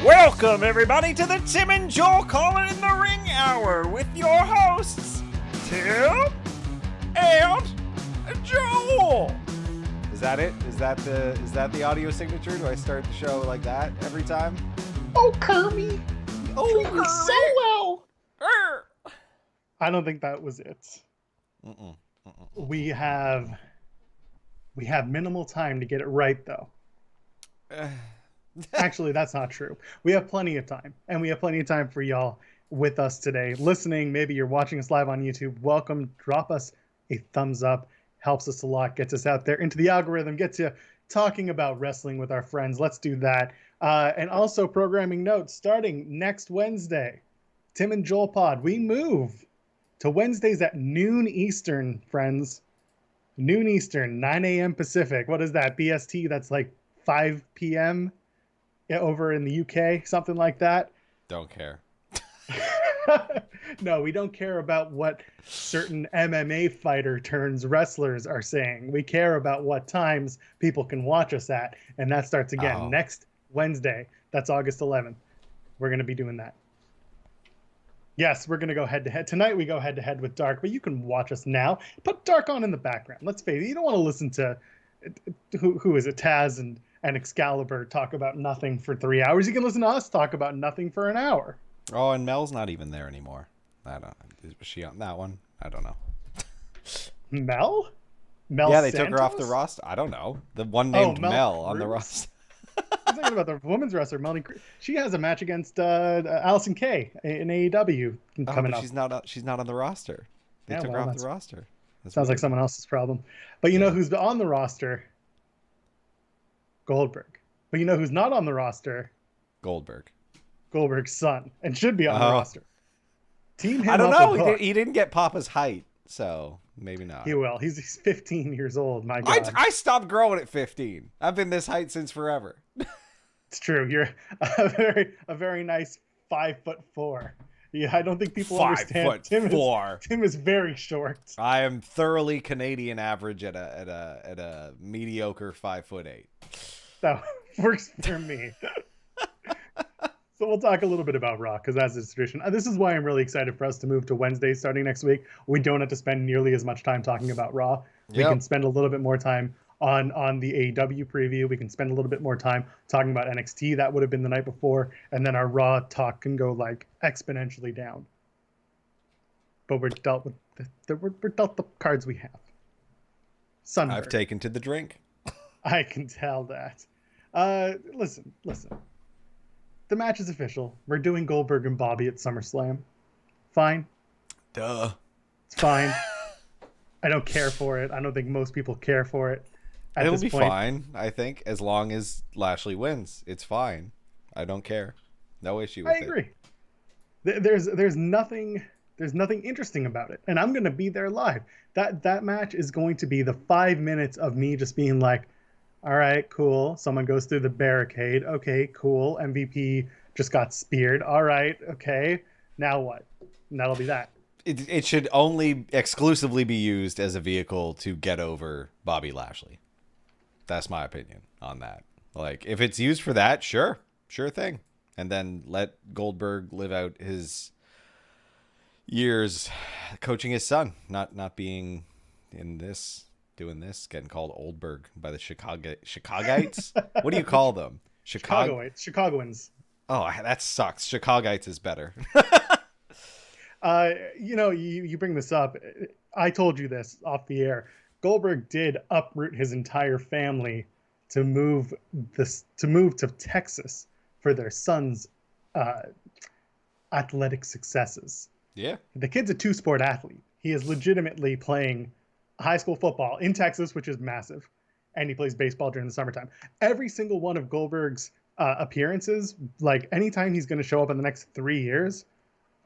Welcome, everybody, to the Tim and Joel Call It in the Ring Hour with your hosts, Tim and Joel. Is that it? Is that the audio signature? Do I start the show like that every time? Oh, Kirby. Oh, Treat me so well. Err. I don't think that was it. We have minimal time to get it right, though. Actually, that's not true. We have plenty of time, and we have plenty of time for y'all with us today. Listening, maybe you're watching us live on YouTube. Welcome. Drop us a thumbs up. Helps us a lot. Gets us out there into the algorithm. Gets you talking about wrestling with our friends. Let's do that. And also programming notes. Starting next Wednesday, Tim and Joel Pod. We move to Wednesdays at noon Eastern, friends. Noon Eastern, 9 a.m. Pacific. What is that? BST? That's like 5 p.m. over in the UK, something like that. Don't care. No, we don't care about what certain MMA fighter turns wrestlers are saying. We care about what times people can watch us at. And that starts again next Wednesday. That's August 11th. We're going to be doing that. Yes, we're going to go head to head. Tonight we go head to head with Dark, but you can watch us now. Put Dark on in the background. Let's face it. You don't want to listen to, who is it, Taz and Excalibur talk about nothing for 3 hours. You can listen to us talk about nothing for an hour. Oh, and Mel's not even there anymore. Was she on that one? I don't know. Mel? Yeah, they Santos? took her off the roster. I don't know. The one named Mel on the roster. I was thinking about the women's wrestler, Melanie. She has a match against Allison Kay in AEW coming up. She's not on the roster. They took her off the roster. Sounds like someone else's problem. But you know who's on the roster? Goldberg. But you know who's not on the roster? Goldberg's son, and should be on the roster. Team him. I don't know. He didn't get Papa's height, so maybe not. He will. He's 15 years old. My God. I stopped growing at 15. I've been this height since forever. It's true. You're a very nice 5'4". Yeah, I don't think people understand. Tim is very short. I am thoroughly Canadian average at a mediocre 5'8". That works for me. So we'll talk a little bit about Raw, because as is tradition. This is why I'm really excited for us to move to Wednesdays starting next week. We don't have to spend nearly as much time talking about Raw. We can spend a little bit more time on the AEW preview. We can spend a little bit more time talking about NXT. That would have been the night before. And then our Raw talk can go like exponentially down. But we're dealt with we're dealt the cards we have. Sunburn. I've taken to the drink. I can tell that. Listen. The match is official. We're doing Goldberg and Bobby at SummerSlam. Fine. Duh. It's fine. I don't care for it. I don't think most people care for it. It'll be fine, I think, as long as Lashley wins. It's fine. I don't care. No issue with it. I agree. There's nothing interesting about it. And I'm going to be there live. That match is going to be the 5 minutes of me just being like, all right, cool. Someone goes through the barricade. Okay, cool. MVP just got speared. All right, okay. Now what? And that'll be that. It should only exclusively be used as a vehicle to get over Bobby Lashley. That's my opinion on that. Like, if it's used for that, sure thing. And then let Goldberg live out his years coaching his son, not being in this. Doing this, getting called Oldberg by the Chicagoites. What do you call them? Chicagoans. Oh, that sucks. Chicagoites is better. You bring this up. I told you this off the air. Goldberg did uproot his entire family to move to Texas for their son's athletic successes. Yeah. The kid's a two-sport athlete. He is legitimately playing high school football in Texas, which is massive, and he plays baseball during the summertime. Every single one of Goldberg's appearances, like anytime he's going to show up in the next 3 years,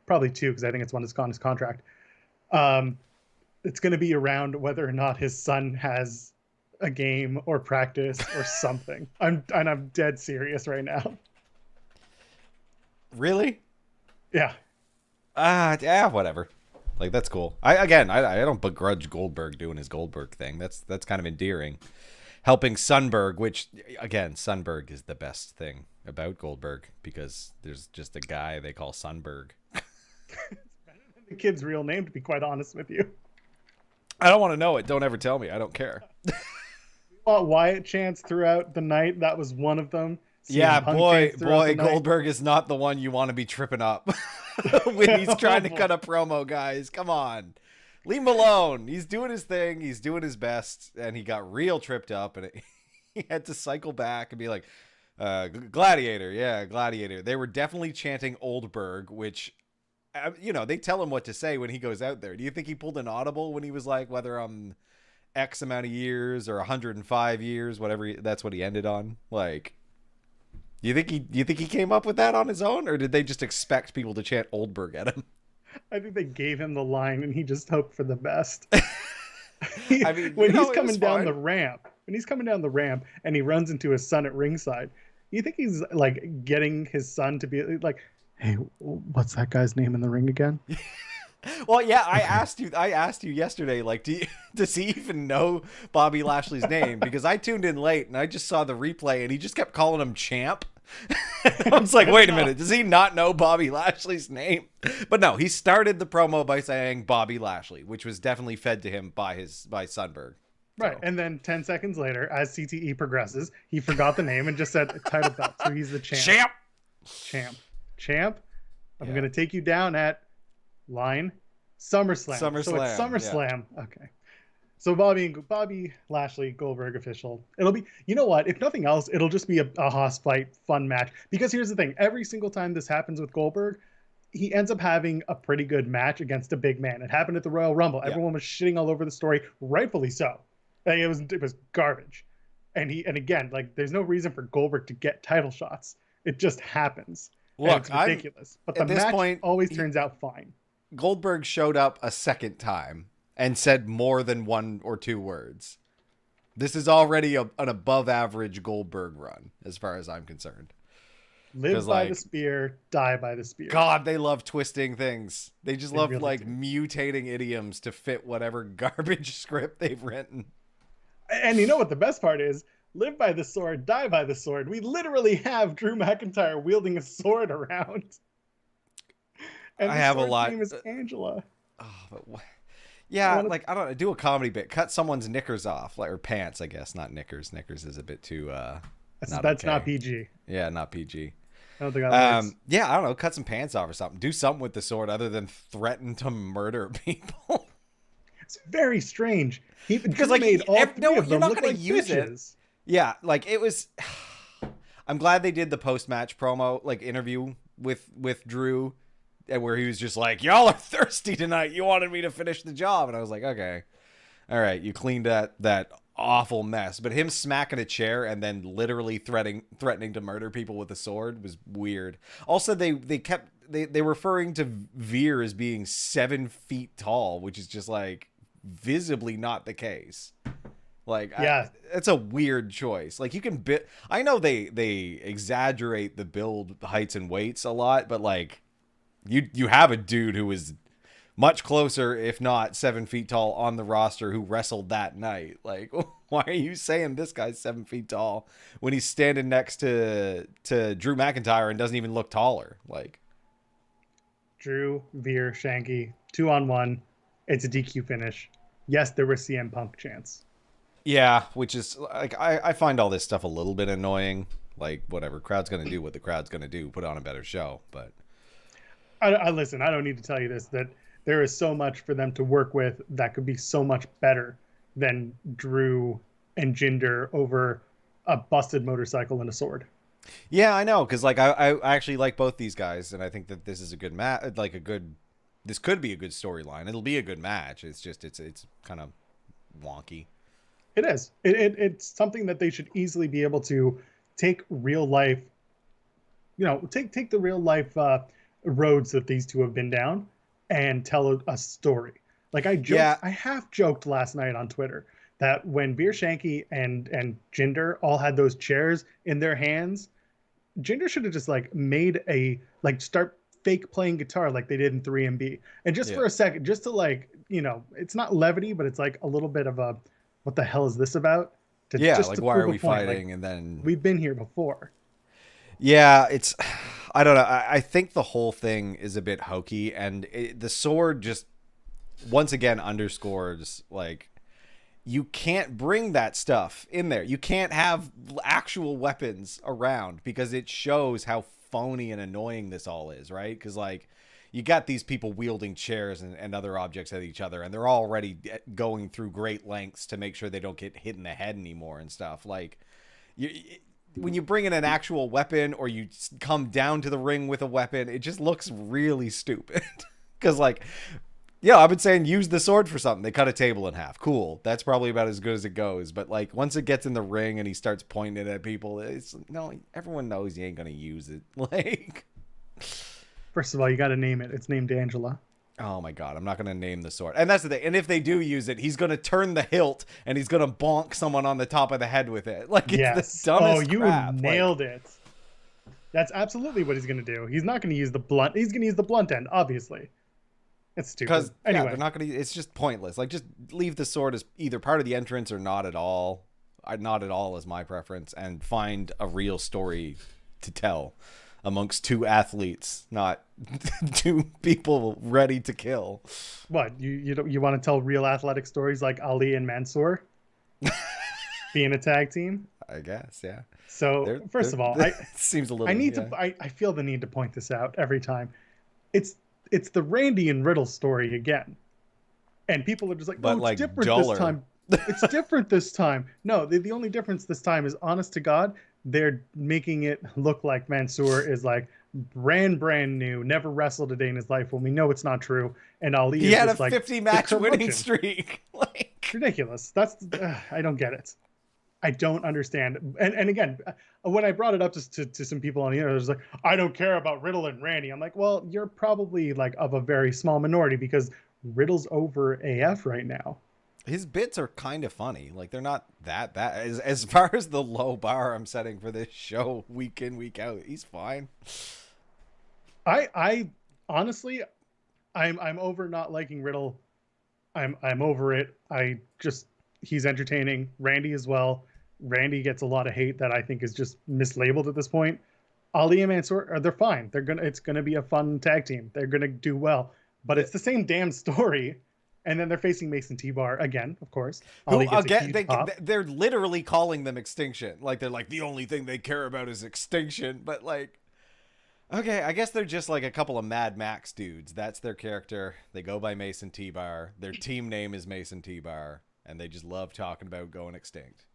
probably 2, because I think it's one that's gone his contract, it's going to be around whether or not his son has a game or practice or something. I'm dead serious right now. Really? Yeah. Yeah, whatever. Like, that's cool. I don't begrudge Goldberg doing his Goldberg thing. That's kind of endearing. Helping Sunberg, which, again, Sunberg is the best thing about Goldberg because there's just a guy they call Sunberg. The kid's real name, to be quite honest with you. I don't want to know it. Don't ever tell me. I don't care. Wyatt chants throughout the night. That was one of them. Yeah, boy, Goldberg is not the one you want to be tripping up when he's trying to cut a promo, guys. Come on. Leave him alone. He's doing his thing. He's doing his best, and he got real tripped up, and he had to cycle back and be like, Gladiator. Yeah, Gladiator. They were definitely chanting Oldberg, which, they tell him what to say when he goes out there. Do you think he pulled an audible when he was like, whether I'm X amount of years or 105 years, whatever, that's what he ended on? Like... Do you think he came up with that on his own, or did they just expect people to chant Oldberg at him? I think they gave him the line, and he just hoped for the best. When he's coming down the ramp, and he runs into his son at ringside, you think he's like getting his son to be like, "Hey, what's that guy's name in the ring again?" Well, yeah, I asked you yesterday, like, does he even know Bobby Lashley's name? Because I tuned in late and I just saw the replay, and he just kept calling him Champ. I was like, wait a minute, does he not know Bobby Lashley's name? But no, he started the promo by saying Bobby Lashley, which was definitely fed to him by Sunberg. Right, and then 10 seconds later, as CTE progresses, he forgot the name and just said title belt. So he's the champ. Champ. I'm going to take you down at line SummerSlam. So it's SummerSlam. Yeah. Okay. So Bobby Lashley, Goldberg official. It'll be, you know what? If nothing else, it'll just be a hoss fight, fun match. Because here's the thing: every single time this happens with Goldberg, he ends up having a pretty good match against a big man. It happened at the Royal Rumble. Yeah. Everyone was shitting all over the story, rightfully so. Like, it was garbage. And again, like, there's no reason for Goldberg to get title shots. It just happens. Look, it's ridiculous. But the match always turns out fine. Goldberg showed up a second time and said more than one or two words. This is already an above average Goldberg run, as far as I'm concerned. Live by the spear, die by the spear. God, they love twisting things. They just love really mutating idioms to fit whatever garbage script they've written. And you know what the best part is? Live by the sword, die by the sword. We literally have Drew McIntyre wielding a sword around. And I have a lot. His name is Angela. Oh, but what? Yeah, like, I don't know, do a comedy bit. Cut someone's knickers off, like, or pants, I guess, not knickers. Knickers is a bit too that's not PG. Yeah, not PG. I don't think that works. Yeah, I don't know, cut some pants off or something. Do something with the sword other than threaten to murder people. It's very strange. Because like made all three of them you're not look gonna like use bitches. it. Yeah, like it was. I'm glad they did the post-match promo, like interview with Drew, and where he was just like, "Y'all are thirsty tonight. You wanted me to finish the job," and I was like, "Okay, all right, you cleaned that awful mess." But him smacking a chair and then literally threatening to murder people with a sword was weird. Also, they referring to Veer as being 7 feet tall, which is just like visibly not the case. Like, yeah, it's a weird choice. Like, you can I know they exaggerate the build heights and weights a lot, but like you have a dude who is much closer, if not 7 feet tall, on the roster who wrestled that night. Like, why are you saying this guy's 7 feet tall when he's standing next to Drew McIntyre and doesn't even look taller? Like, Drew, Veer, Shanky, 2-on-1. It's a DQ finish. Yes, there were CM Punk chants. Yeah, which is like, I find all this stuff a little bit annoying. Like, whatever, crowd's gonna do what the crowd's gonna do. Put on a better show. But I listen. I don't need to tell you this, that there is so much for them to work with that could be so much better than Drew and Jinder over a busted motorcycle and a sword. Yeah, I know, because like I actually like both these guys, and I think that this is a good match. Like this could be a good storyline. It'll be a good match. It's just it's kind of wonky. It is. It's something that they should easily be able to take real life. Take the real life roads that these two have been down and tell a story. Like I half joked last night on Twitter that when Veer, Shanky and Jinder all had those chairs in their hands, Jinder should have just start fake playing guitar like they did in 3MB. And just for a second, just to it's not levity, but it's like a little bit of a, what the hell is this about? Why are we fighting? And then we've been here before. Yeah, it's I don't know. I think the whole thing is a bit hokey, and the sword just once again underscores like you can't bring that stuff in there. You can't have actual weapons around because it shows how phony and annoying this all is, right? Because like you got these people wielding chairs and other objects at each other, and they're already going through great lengths to make sure they don't get hit in the head anymore and stuff. Like you, when you bring in an actual weapon or you come down to the ring with a weapon, it just looks really stupid. Because like, yeah, I've been saying use the sword for something. They cut a table in half. Cool. That's probably about as good as it goes. But like once it gets in the ring and he starts pointing it at people, it's no, everyone knows he ain't gonna use it. Like, First of all, you got to name it. It's named Angela. oh my god, I'm not gonna name the sword. And that's the thing. And if they do use it, he's gonna turn the hilt and he's gonna bonk someone on the top of the head with it. Like it's Yes. the dumbest Oh, you crap. nailed it. That's absolutely what he's going to do. He's not going to use the blunt. He's going to use the blunt end, obviously. It's stupid. Because anyway, they're not gonna. It's just pointless. Like just leave the sword as either part of the entrance or not at all. Not at all is my preference, and find a real story to tell amongst two athletes, not two people ready to kill. what you want to tell real athletic stories like Ali and Mansoor being a tag team? I guess, yeah. So first of all, it seems a little. I feel the need to point this out every time. It's the Randy and Riddle story again, and people are just like, but "Oh, it's like different duller. this time." It's different this time. No, the only difference this time is, honest to God, they're making it look like Mansoor is like brand new, never wrestled a day in his life. When we know it's not true, and Ali He is had just a like 50 match the winning curmudgeon. streak. Like Ridiculous. That's I don't get it. I don't understand. And again, when I brought it up to some people on the internet, it was like, I don't care about Riddle and Randy. I'm like, well, you're probably like of a very small minority because Riddle's over AF right now. his bits are kind of funny. Like they're not that bad. As far as the low bar I'm setting for this show week in, week out, he's fine. I honestly, I'm over not liking Riddle. I'm over it. He's entertaining. Randy as well. Randy gets a lot of hate that I think is just mislabeled at this point. Ali and Mansoor, they're fine. It's gonna be a fun tag team. They're gonna do well. But it's the same damn story. And then they're facing Mason T-Bar again, of course. Who Ali gets a again? huge pop. They're literally calling them Extinction. Like they're like the only thing they care about is Extinction. But like, okay, I guess they're just like a couple of Mad Max dudes. That's their character. They go by Mason T-Bar. Their team name is Mason T-Bar, and they just love talking about going extinct.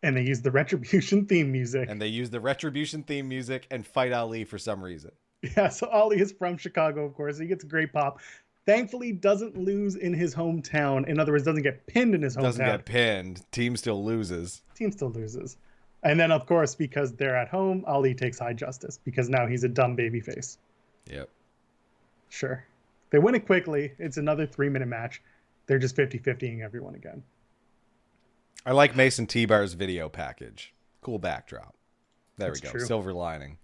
And they use the Retribution theme music. And they use the Retribution theme music and fight Ali for some reason. Yeah, so Ali is from Chicago, of course. He gets a great pop. Thankfully, doesn't lose in his hometown. In other words, doesn't get pinned in his hometown. Doesn't get pinned. Team still loses. Team still loses. And then, of course, because they're at home, Ali takes high justice because now he's a dumb babyface. Yep. Sure. They win it quickly. It's another 3-minute match. They're just 50-50ing everyone again. I like Mason T-Bar's video package. Cool backdrop. There That's we go. true. Silver lining.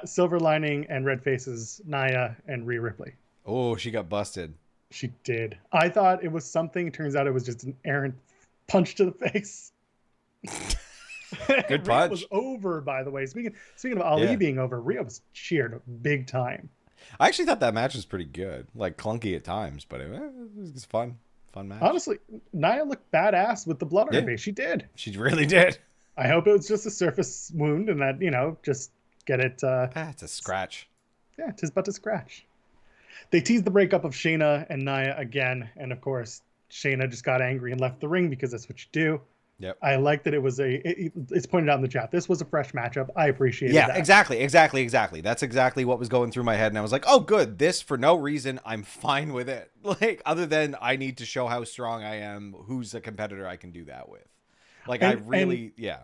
Silver Lining and Red Faces, Nia and Rhea Ripley. Oh, she got busted. She did. I thought it was something. Turns out it was just an errant punch to the face. Good Rhea punch. was over, by the way. Speaking of Ali being over, Rhea was cheered big time. I actually thought that match was pretty good. Like clunky at times, but it was fun. Fun match. Honestly, Nia looked badass with the blood on her face. She did. She really did. I hope it was just a surface wound and that, just get it. It's a scratch. Yeah, 'tis but a scratch. They teased the breakup of Shayna and Nia again. And of course, Shayna just got angry and left the ring because that's what you do. Yep. I like that it was it's pointed out in the chat. This was a fresh matchup. I appreciated that. Yeah, exactly. That's exactly what was going through my head. And I was like, oh, good. This, for no reason, I'm fine with it. Like, other than I need to show how strong I am, who's a competitor I can do that with. Like, yeah.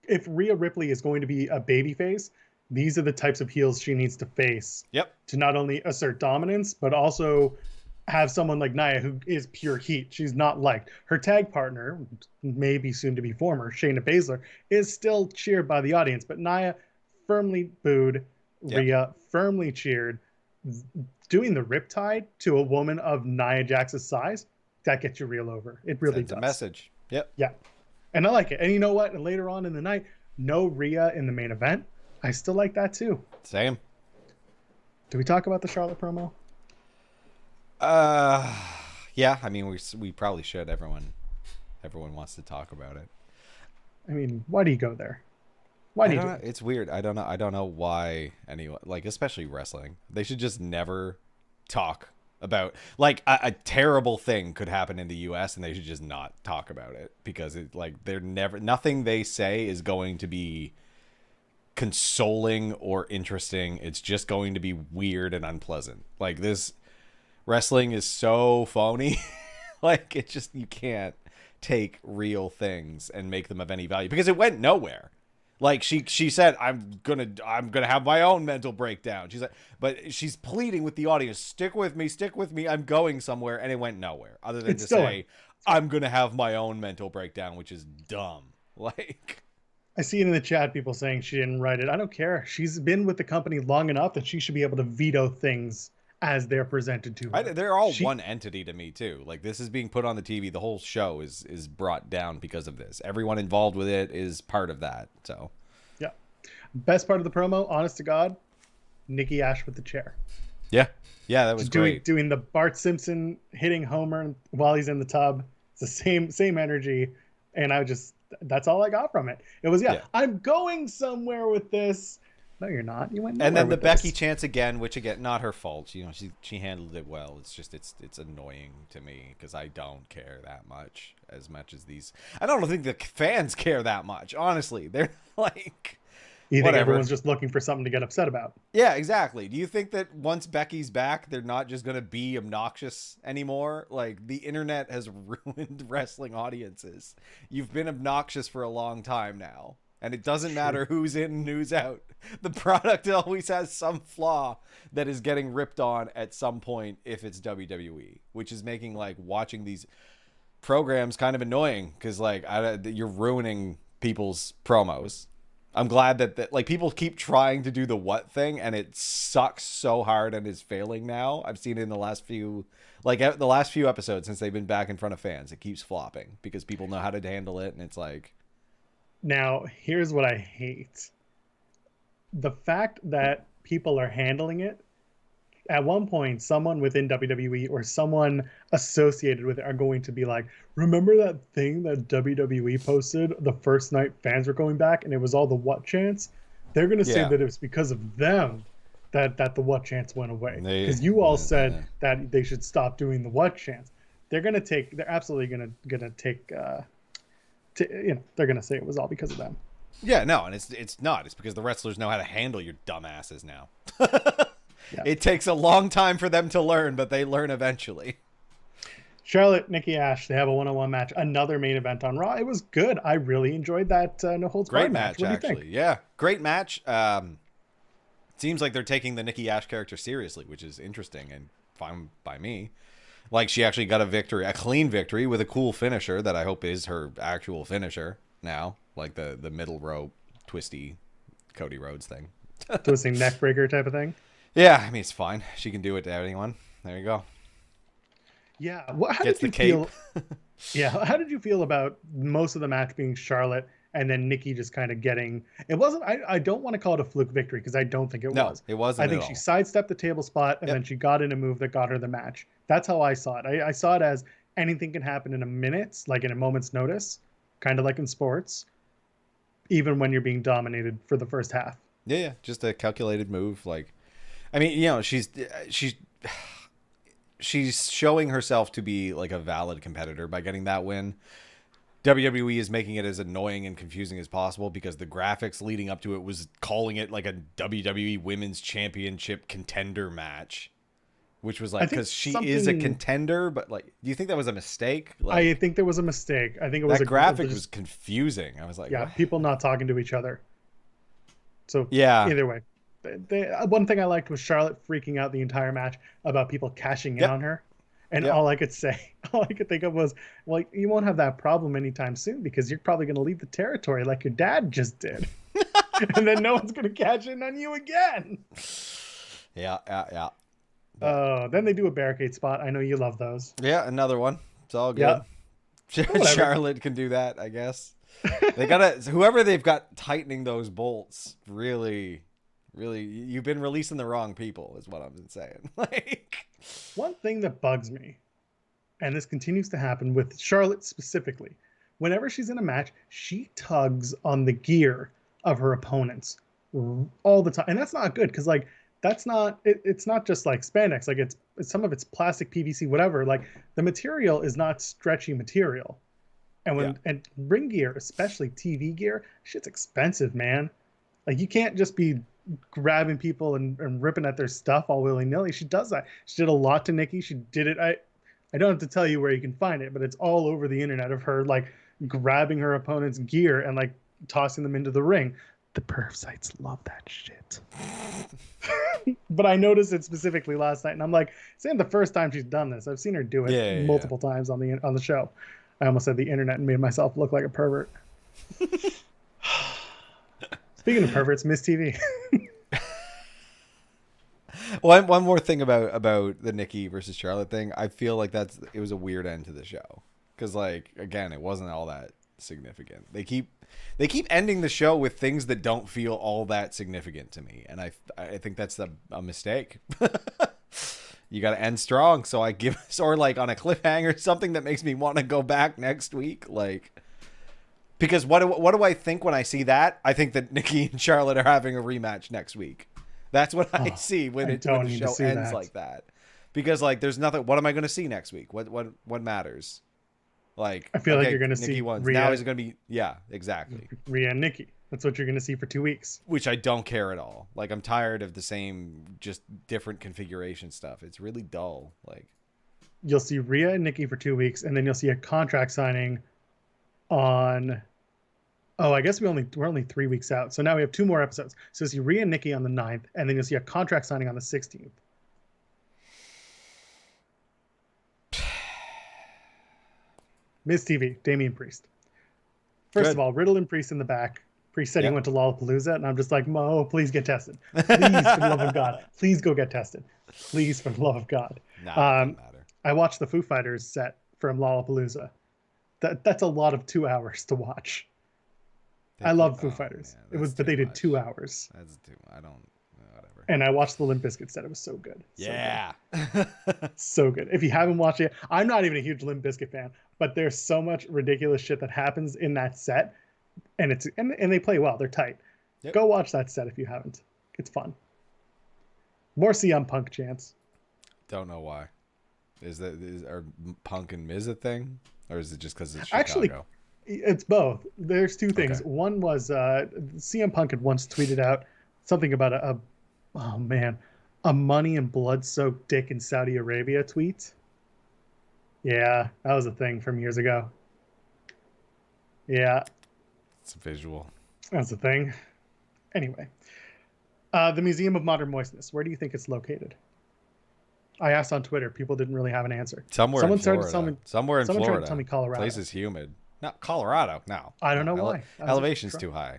If Rhea Ripley is going to be a babyface, these are the types of heels she needs to face. Yep. To not only assert dominance, but also have someone like Nia who is pure heat. She's not liked. Her tag partner, maybe soon to be former, Shayna Baszler, is still cheered by the audience, but Nia firmly booed. Yep. Rhea firmly cheered. Doing the riptide to a woman of Nia Jax's size, that gets you real over. It really Sends does. a message. Yep. Yeah. And I like it. And you know what? And later on in the night, No Rhea in the main event. I still like that too. Same. Do we talk about the Charlotte promo? Uh, yeah. I mean, we probably should. Everyone wants to talk about it. I mean, why do you go there? Why I do you don't do know. it? It's weird. I don't know. I don't know why anyone, like, especially wrestling. They should just never talk about, like, a terrible thing could happen in the US and they should just not talk about it, because it, like, they're never, nothing they say is going to be consoling or interesting. It's just going to be weird and unpleasant. Like, this wrestling is so phony. Like, it just, you can't take real things and make them of any value, because it went nowhere. Like, she said, I'm gonna have my own mental breakdown. She's like, but she's pleading with the audience, stick with me, I'm going somewhere, and it went nowhere. Other than to say, I'm gonna have my own mental breakdown, which is dumb. Like, I see it in the chat, people saying she didn't write it. I don't care. She's been with the company long enough that she should be able to veto things as they're presented to her. they're all one entity to me too. Like, this is being put on the TV. The whole show is brought down because of this. Everyone involved with it is part of that. So, yeah. Best part of the promo, honest to God, Nikki Ash with the chair. yeah, that was great. Doing the Bart Simpson hitting Homer while he's in the tub. It's the same energy, and that's all I got from it. It was I'm going somewhere with this. No, you're not. You went nowhere. And then the with Becky this. chance again, which again, not her fault. You know, she handled it well. It's just it's annoying to me because I don't care that much as these. I don't think the fans care that much. Honestly, they're like, You think whatever. everyone's just looking for something to get upset about? Yeah, exactly. Do you think that once Becky's back, they're not just going to be obnoxious anymore? Like, the internet has ruined wrestling audiences. You've been obnoxious for a long time now. And it doesn't matter who's in and who's out. The product always has some flaw that is getting ripped on at some point if it's WWE, which is making, like, watching these programs kind of annoying because, like, you're ruining people's promos. I'm glad that like, people keep trying to do the what thing and it sucks so hard and is failing now. I've seen it in the last few episodes since they've been back in front of fans. It keeps flopping because people know how to handle it, and it's like, now, here's what I hate. The fact that people are handling it. At one point, someone within WWE or someone associated with it are going to be like, remember that thing that WWE posted the first night fans were going back and it was all the what chants? They're going to say that it was because of them that the what chants went away. Because you all said that they should stop doing the what chants. They're absolutely going to take... they're gonna say it was all because of them. Yeah, no, and it's not. It's because the wrestlers know how to handle your dumbasses now. It takes a long time for them to learn, but they learn eventually. Charlotte, Nikki Ash, they have a one-on-one match. Another main event on Raw. It was good. I really enjoyed that no holds barred match. What do you think? Yeah, great match. Seems like they're taking the Nikki Ash character seriously, which is interesting and fine by me. Like, she actually got a clean victory with a cool finisher that I hope is her actual finisher now. Like the middle rope twisty Cody Rhodes thing. Twisting neck breaker type of thing? Yeah, I mean, it's fine. She can do it to anyone. There you go. Yeah. How did you feel? Yeah. How did you feel about most of the match being Charlotte and then Nikki just kind of getting... It wasn't... I don't want to call it a fluke victory because I don't think it was. No, it wasn't. I think she sidestepped the table spot and then she got in a move that got her the match. That's how I saw it. I saw it as anything can happen in a minute, like in a moment's notice, kind of like in sports, even when you're being dominated for the first half. Yeah, just a calculated move. Like, I mean, you know, she's showing herself to be like a valid competitor by getting that win. WWE is making it as annoying and confusing as possible because the graphics leading up to it was calling it like a WWE Women's Championship contender match, which was like, because she is a contender, but like, do you think that was a mistake? Like, I think there was a mistake. I think it was that graphic was confusing. I was like, yeah, what? People not talking to each other. So yeah, either way, one thing I liked was Charlotte freaking out the entire match about people cashing in on her. And all I could think of was, well, you won't have that problem anytime soon because you're probably going to leave the territory like your dad just did. And then no one's going to cash in on you again. Yeah. Then they do a barricade spot. I know you love those. Yeah, another one. It's all good. Yeah. Charlotte can do that, I guess. They gotta, whoever they've got tightening those bolts, really, you've been releasing the wrong people, is what I've been saying. Like, One thing that bugs me, and this continues to happen with Charlotte specifically, whenever she's in a match, she tugs on the gear of her opponents all the time, and that's not good because like that's not it's not just like spandex, like it's some of it's plastic, PVC, whatever. Like the material is not stretchy material, and when and ring gear, especially TV gear, shit's expensive, man. Like you can't just be grabbing people and ripping at their stuff all willy-nilly. She does that. She did a lot to Nikki. She did it. I don't have to tell you where you can find it, but it's all over the internet of her like grabbing her opponent's gear and like tossing them into the ring. The perv sites love that shit. But I noticed it specifically last night, and I'm like, it's not the first time she's done this. I've seen her do it multiple times on the show. I almost said the internet and made myself look like a pervert. Speaking of perverts, Miss TV. One more thing about the Nikki versus Charlotte thing. I feel like it was a weird end to the show because, like, again, it wasn't all that significant. They keep ending the show with things that don't feel all that significant to me, and I think that's a mistake. You got to end strong, so I give or like on a cliffhanger, something that makes me want to go back next week, like. Because what do I think when I see that? I think that Nikki and Charlotte are having a rematch next week. That's what I see when the show ends like that. Because like there's nothing. What am I going to see next week? What matters? Like I feel like you're going to see Nikki wins. Now is it going to be exactly. Rhea and Nikki. That's what you're going to see for 2 weeks. Which I don't care at all. Like I'm tired of the same, just different configuration stuff. It's really dull. Like you'll see Rhea and Nikki for 2 weeks, and then you'll see a contract signing on I guess we're only 3 weeks out, so now we have 2 more episodes. So you'll see Rhea and Nikki on the 9th, and then you'll see a contract signing on the 16th. Miz TV, Damian Priest. First of all, Riddle and Priest in the back. Priest said he went to Lollapalooza, and I'm just like, Mo, please get tested. Please, for the love of God, please go get tested. Please, for the love of God. Nah, it doesn't matter. I watched the Foo Fighters set from Lollapalooza. That's a lot of 2 hours to watch. I love Foo Fighters. Man, but they did 2 hours. That's too. I don't. Whatever. And I watched the Limp Bizkit set. It was so good. Yeah. So good. If you haven't watched it, I'm not even a huge Limp Bizkit fan, but there's so much ridiculous shit that happens in that set, and they play well. They're tight. Yep. Go watch that set if you haven't. It's fun. More CM Punk chants. Don't know why. Are Punk and Miz a thing, or is it just because it's Chicago? Actually, it's both. There's 2 things. Okay. One was CM Punk had once tweeted out something about a money and blood-soaked dick in Saudi Arabia tweet. Yeah, that was a thing from years ago. Yeah. It's a visual. That's a thing. Anyway. The Museum of Modern Moistness. Where do you think it's located? I asked on Twitter. People didn't really have an answer. Somewhere in Florida. Somewhere in Florida. Florida. Tried to tell me Colorado. Place is humid. No, Colorado. No. I don't know why. Elevation's too high.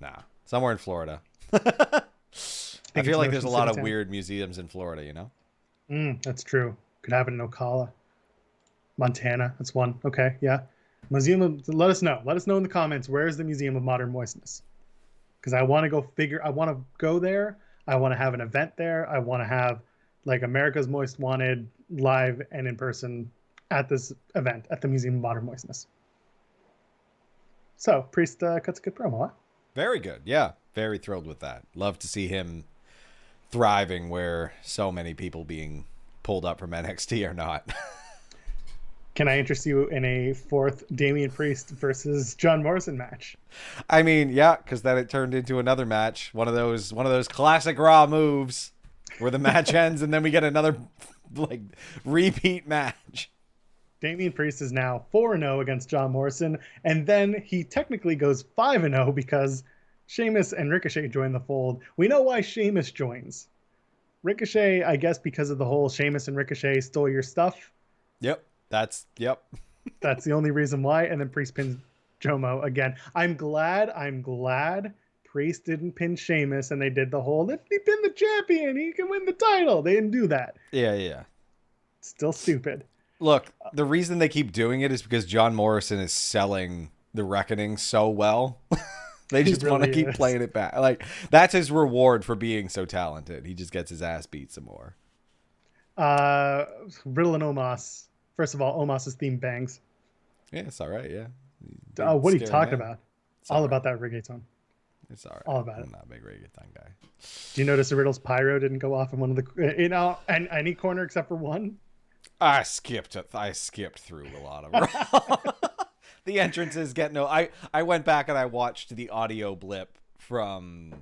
Nah. Somewhere in Florida. I feel like there's a lot of weird museums in Florida, you know? That's true. Could happen in Ocala. Montana. That's one. Okay, yeah. Let us know. Let us know in the comments, where is the Museum of Modern Moistness? Because I want to go there. I want to have an event there. I want to have like America's Most Wanted live and in person at this event at the Museum of Modern Moistness. So Priest cuts a good promo, huh? Very good. Yeah. Very thrilled with that. Love to see him thriving where so many people being pulled up from NXT are not. Can I interest you in a 4th Damian Priest versus John Morrison match? I mean, yeah, because then it turned into another match. One of those classic Raw moves where the match ends and then we get another like repeat match. Damian Priest is now 4-0 against John Morrison, and then he technically goes 5-0 because Sheamus and Ricochet join the fold. We know why Sheamus joins. Ricochet, I guess, because of the whole Sheamus and Ricochet stole your stuff. Yep. That's the only reason why. And then Priest pins Jomo again. I'm glad Priest didn't pin Sheamus, and they did the whole, if he pin the champion, he can win the title. They didn't do that. Yeah. Still stupid. Look, the reason they keep doing it is because John Morrison is selling the Reckoning so well. They just want to keep playing it back. Like, that's his reward for being so talented. He just gets his ass beat some more. Riddle and Omos. First of all, Omos's theme bangs. Yeah, it's all right. Yeah. What are you talking about? All about that reggaeton. It's all right. All about it. I'm not a big reggaeton guy. Do you notice the Riddle's pyro didn't go off in one of the, and any corner except for one? I skipped through a lot of Raw. The entrances get no. I went back and I watched the audio blip from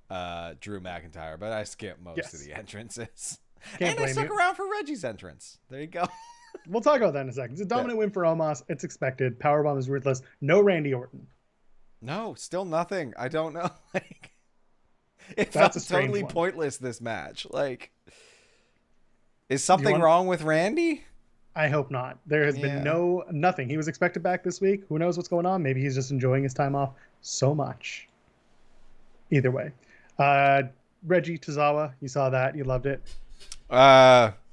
Drew McIntyre, but I skipped most of the entrances. And I stuck around for Reggie's entrance. There you go. We'll talk about that in a second. It's a dominant win for Omos. It's expected. Powerbomb is ruthless. No Randy Orton. No, still nothing. I don't know. Like, it felt totally pointless, this match. Like, is something wrong with Randy? I hope not. There has been nothing. He was expected back this week. Who knows what's going on? Maybe he's just enjoying his time off so much. Either way. Reggie Tozawa, you saw that. You loved it.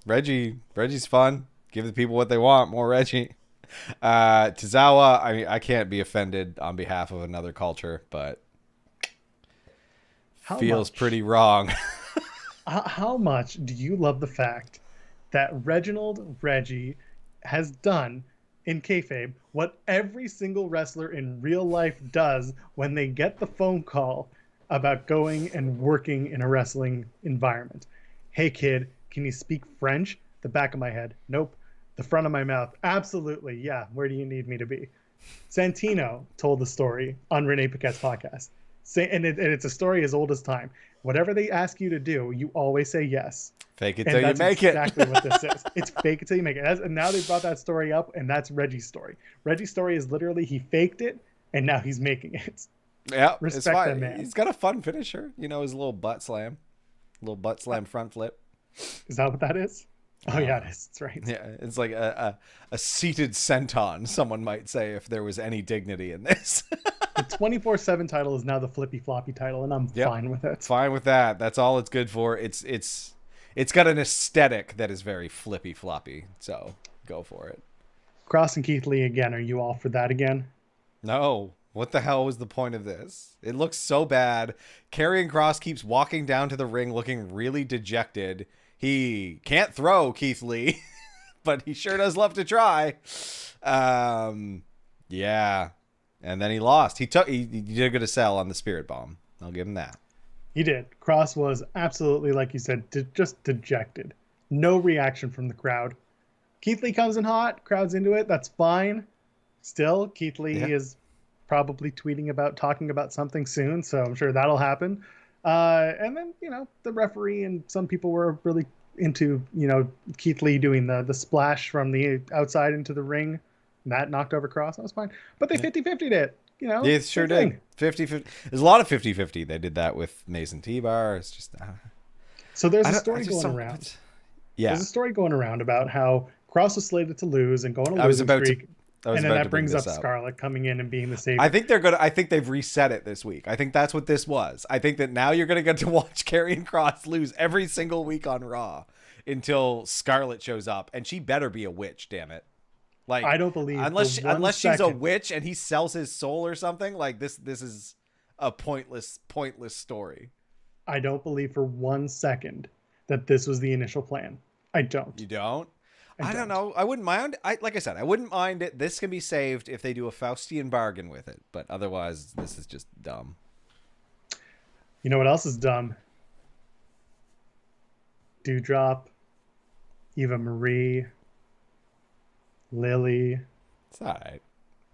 Reggie's fun. Give the people what they want. More Reggie. Tozawa, I mean, I can't be offended on behalf of another culture, but feels pretty wrong. How much do you love the fact that Reginald Reggie has done in kayfabe what every single wrestler in real life does when they get the phone call about going and working in a wrestling environment? Hey kid, can you speak French? The back of my head. Nope. The front of my mouth. Absolutely. Yeah. Where do you need me to be? Santino told the story on Renee Paquette's podcast. And it's a story as old as time. Whatever they ask you to do, you always say yes. Fake it till you make it. That's exactly what this is. It's fake it till you make it. And now they brought that story up, and that's Reggie's story. Reggie's story is literally he faked it, and now he's making it. Yeah, respect that man. He's got a fun finisher. You know, his little butt slam front flip. Is that what that is? Oh yeah, it is. That's right. Yeah, it's like a seated senton, someone might say, if there was any dignity in this. The 24/7 title is now the flippy floppy title, and I'm fine with it. Fine with that. That's all it's good for. It's got an aesthetic that is very flippy floppy. So go for it. Cross and Keith Lee again. Are you all for that again? No. What the hell was the point of this? It looks so bad. Karrion Kross keeps walking down to the ring looking really dejected. He can't throw, Keith Lee, but he sure does love to try. Yeah. And then he lost. He did a good sell on the Spirit Bomb. I'll give him that. He did. Kross was absolutely, like you said, just dejected. No reaction from the crowd. Keith Lee comes in hot. Crowd's into it. That's fine. Still, Keith Lee is probably talking about something soon, so I'm sure that'll happen. And then, the referee and some people were really into, Keith Lee doing the splash from the outside into the ring. And that knocked over Kross. That was fine. But they 50-50'd it. Yeah, sure did. 50-50. There's a lot of 50-50. They did that with Mason T-Bar. It's just... So there's a story going around. Yeah. There's a story going around about how Kross was slated to lose and go on a losing streak. And then that brings up Scarlett coming in and being the savior. I think they've reset it this week. I think that's what this was. I think that now you're going to get to watch Karrion Kross lose every single week on Raw until Scarlett shows up. And she better be a witch, damn it. Like, I don't believe unless she's a witch and he sells his soul or something. Like, this is a pointless story. I don't believe for 1 second that this was the initial plan. I don't. You don't? I don't know. I wouldn't mind. Like I said, I wouldn't mind it. This can be saved if they do a Faustian bargain with it. But otherwise, this is just dumb. You know what else is dumb? Doudrop, Eva Marie, Lily. It's all right.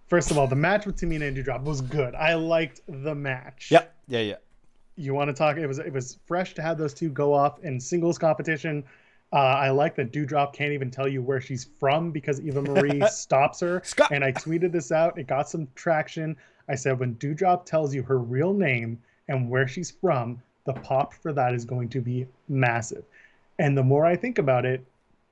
First of all, the match with Tamina and Doudrop was good. I liked the match. Yep. Yeah. You want to talk? It was fresh to have those two go off in singles competition. I like that Doudrop can't even tell you where she's from because Eva Marie stops her. And I tweeted this out. It got some traction. I said, when Doudrop tells you her real name and where she's from, the pop for that is going to be massive. And the more I think about it,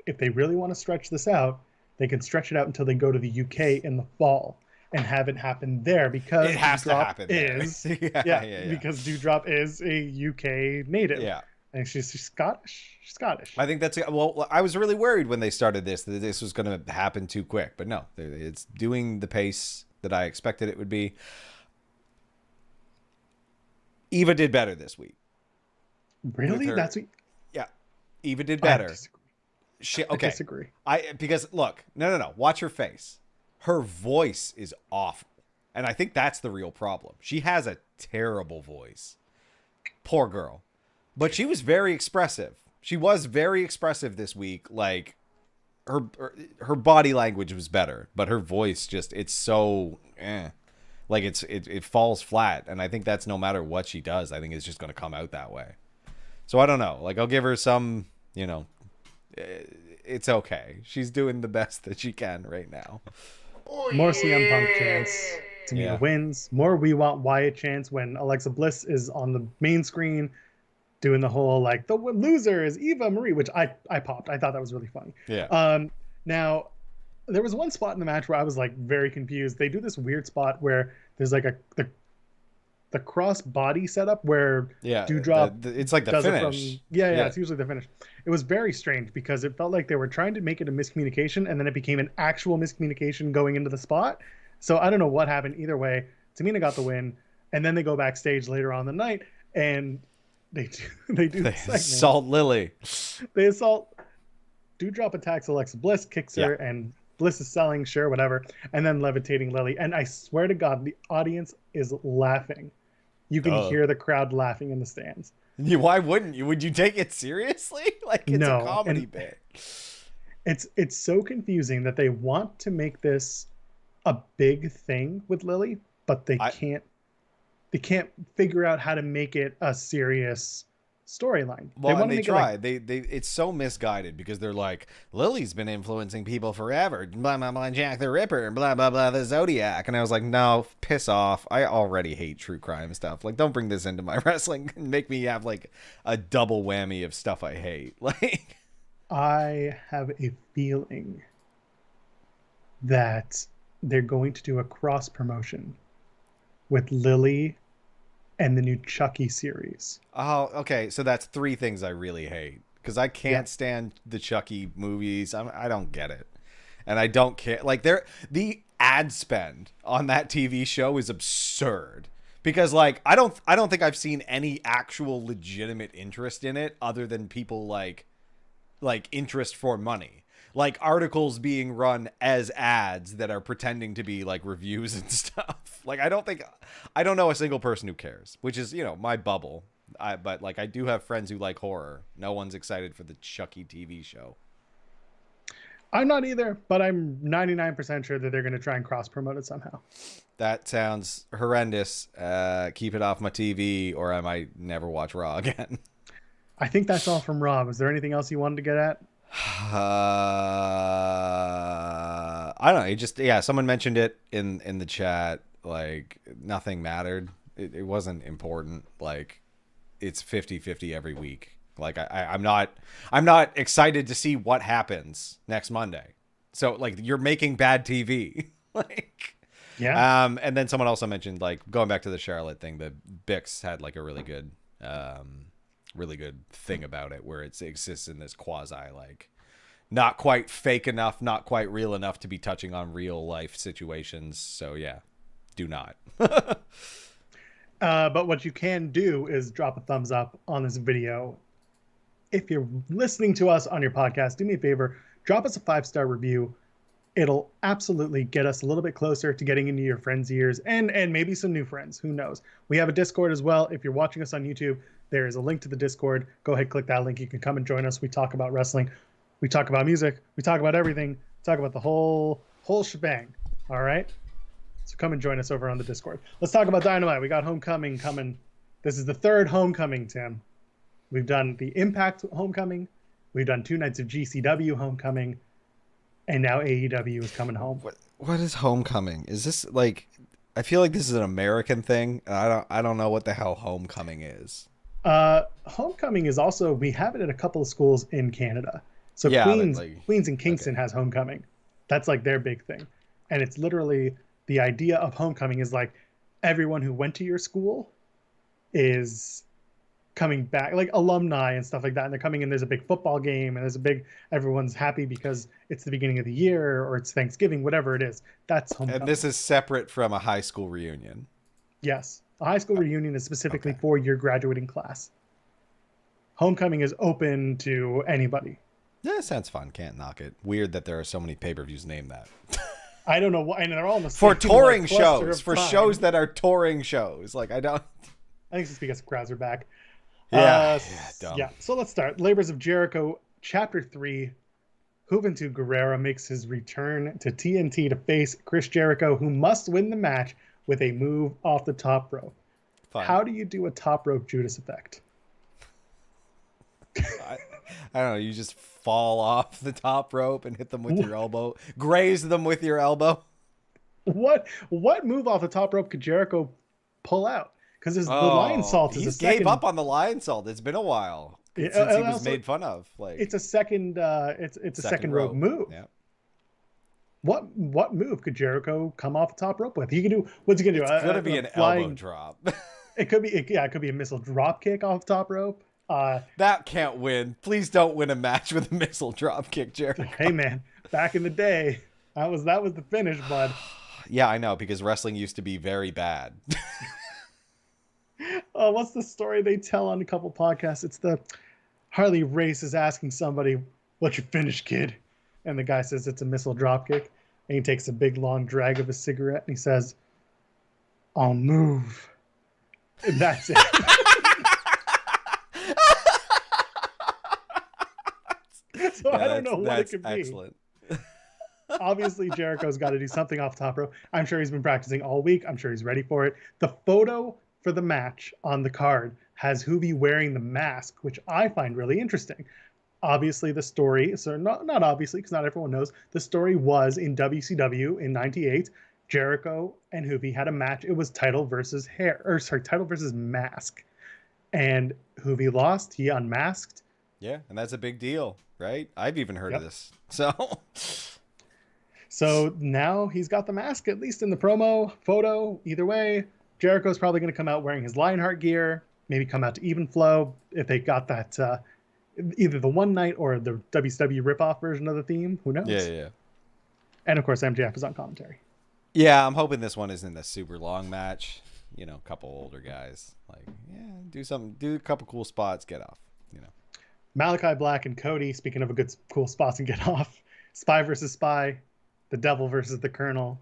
if they really want to stretch this out, they can stretch it out until they go to the UK in the fall and have it happen there because it has to happen because Doudrop is a UK native. Yeah. I think she's Scottish. She's Scottish. I think that's well. I was really worried when they started this that this was going to happen too quick, but no, it's doing the pace that I expected it would be. Eva did better this week. Really? That's what... Yeah, Eva did better. I disagree. Okay. I disagree. Because look, no. Watch her face. Her voice is awful, and I think that's the real problem. She has a terrible voice. Poor girl. But she was very expressive. She was very expressive this week. Like her body language was better, but her voice it's so like it falls flat. And I think that's no matter what she does. I think it's just going to come out that way. So I don't know. Like I'll give her some. It's okay. She's doing the best that she can right now. More CM Punk chants. Tamina wins. More We Want Wyatt chants when Alexa Bliss is on the main screen. Doing the whole like the loser is Eva Marie, which I popped. I thought that was really funny. Yeah. Now there was one spot in the match where I was like very confused. They do this weird spot where there's like the cross body setup where Doudrop it's like the finish. It's usually the finish. It was very strange because it felt like they were trying to make it a miscommunication and then it became an actual miscommunication going into the spot. So I don't know what happened. Either way, Tamina got the win, and then they go backstage later on the night and they assault Lily. They assault. Doudrop attacks Alexa Bliss, kicks her, and Bliss is selling, sure, whatever, and then levitating Lily. And I swear to God, the audience is laughing. You can hear the crowd laughing in the stands. Why wouldn't you? Would you take it seriously? Like it's a comedy bit. It's so confusing that they want to make this a big thing with Lily, but they can't. They can't figure out how to make it a serious storyline. Well, they try. It's so misguided because they're like, Lily's been influencing people forever. Blah, blah, blah, Jack the Ripper, blah, blah, blah, the Zodiac. And I was like, no, piss off. I already hate true crime stuff. Like, don't bring this into my wrestling and make me have, like, a double whammy of stuff I hate. Like, I have a feeling that they're going to do a cross promotion with Lily and the new Chucky series. Oh, okay. So that's three things I really hate because I can't stand the Chucky movies. I don't get it, and I don't care. Like the ad spend on that TV show is absurd because like I don't think I've seen any actual legitimate interest in it other than people like interest for money. Like articles being run as ads that are pretending to be like reviews and stuff. Like I don't know a single person who cares, which is, my bubble. But like I do have friends who like horror. No one's excited for the Chucky TV show. I'm not either, but I'm 99% sure that they're going to try and cross promote it somehow. That sounds horrendous. Keep it off my TV or I might never watch Raw again. I think that's all from Rob. Is there anything else you wanted to get at? I don't know. It just, someone mentioned it in the chat. Like nothing mattered. It wasn't important. Like it's 50-50 every week. Like I'm not excited to see what happens next Monday. So like you're making bad TV. Like, and then someone also mentioned like going back to the Charlotte thing, the Bix had like a really good thing about it where it exists in this quasi like not quite fake enough, not quite real enough to be touching on real life situations. So do not. But what you can do is drop a thumbs up on this video. If you're listening to us on your podcast, do me a favor, drop us a 5-star review. It'll absolutely get us a little bit closer to getting into your friends' ears and maybe some new friends. Who knows? We have a Discord as well. If you're watching us on YouTube, there is a link to the Discord. Go ahead, click that link. You can come and join us. We talk about wrestling. We talk about music. We talk about everything. We talk about the whole shebang. All right? So come and join us over on the Discord. Let's talk about Dynamite. We got Homecoming coming. This is the third Homecoming, Tim. We've done the Impact Homecoming. We've done 2 nights of GCW Homecoming. And now AEW is coming home. What is Homecoming? Is this like... I feel like this is an American thing. I don't know what the hell Homecoming is. Homecoming is also... We have it at a couple of schools in Canada. So Queens and Kingston has Homecoming. That's like their big thing. And it's literally... The idea of Homecoming is like everyone who went to your school is coming back, like alumni and stuff like that. And they're coming in, there's a big football game and everyone's happy because it's the beginning of the year or it's Thanksgiving, whatever it is. That's homecoming. And this is separate from a high school reunion. Yes. A high school reunion is specifically Okay. for your graduating class. Homecoming is open to anybody. Yeah, sounds fun. Can't knock it. Weird that there are so many pay-per-views named that. I don't know why, and they're all in the For same, touring like, cluster shows, of for time. shows that are touring shows. Like, I don't... I think it's just because crowds are back. Yeah, dumb. Yeah. So let's start. Labors of Jericho, Chapter 3. Juventud Guerrera makes his return to TNT to face Chris Jericho, who must win the match with a move off the top rope. Fine. How do you do a top rope Judas effect? I don't know. You just fall off the top rope and hit them with your elbow. Graze them with your elbow. What move off the top rope could Jericho pull out? Because the lion salt is he a second. gave up on the lion salt. It's been a while since he was also, made fun of. Like, it's a second. It's a second rope move. Yeah. What move could Jericho come off the top rope with? He can do. What's he gonna do? It's gonna be an elbow drop. It could be. It could be a missile drop kick off the top rope. That can't win. Please don't win a match with a missile drop kick, Jericho. Hey man, back in the day, that was the finish, bud. Yeah, I know, because wrestling used to be very bad. Oh, what's the story they tell on a couple podcasts? It's the Harley Race is asking somebody, "What's your finish, kid?" And the guy says it's a missile drop kick, and he takes a big long drag of his cigarette and he says, "I'll move," and that's it. So yeah, I don't know what it could be. Excellent. Obviously, Jericho's got to do something off top rope. I'm sure he's been practicing all week. I'm sure he's ready for it. The photo for the match on the card has Hoovy wearing the mask, which I find really interesting. Obviously, the story, so not obviously, because not everyone knows, the story was in WCW in '98. Jericho and Hoovy had a match. It was title versus mask. And Hoovy lost. He unmasked. Yeah, and that's a big deal, right? I've even heard of this. So now he's got the mask, at least in the promo photo. Either way, Jericho's probably going to come out wearing his Lionheart gear, maybe come out to Even Flow if they got that, either the one night or the WCW ripoff version of the theme. Who knows? Yeah. And of course, MJF is on commentary. Yeah, I'm hoping this one isn't a super long match. You know, a couple older guys. Like, yeah, do a couple cool spots, get off, you know. Malakai Black and Cody, speaking of a good, cool spots and get off. Spy versus Spy. The Devil versus the Colonel.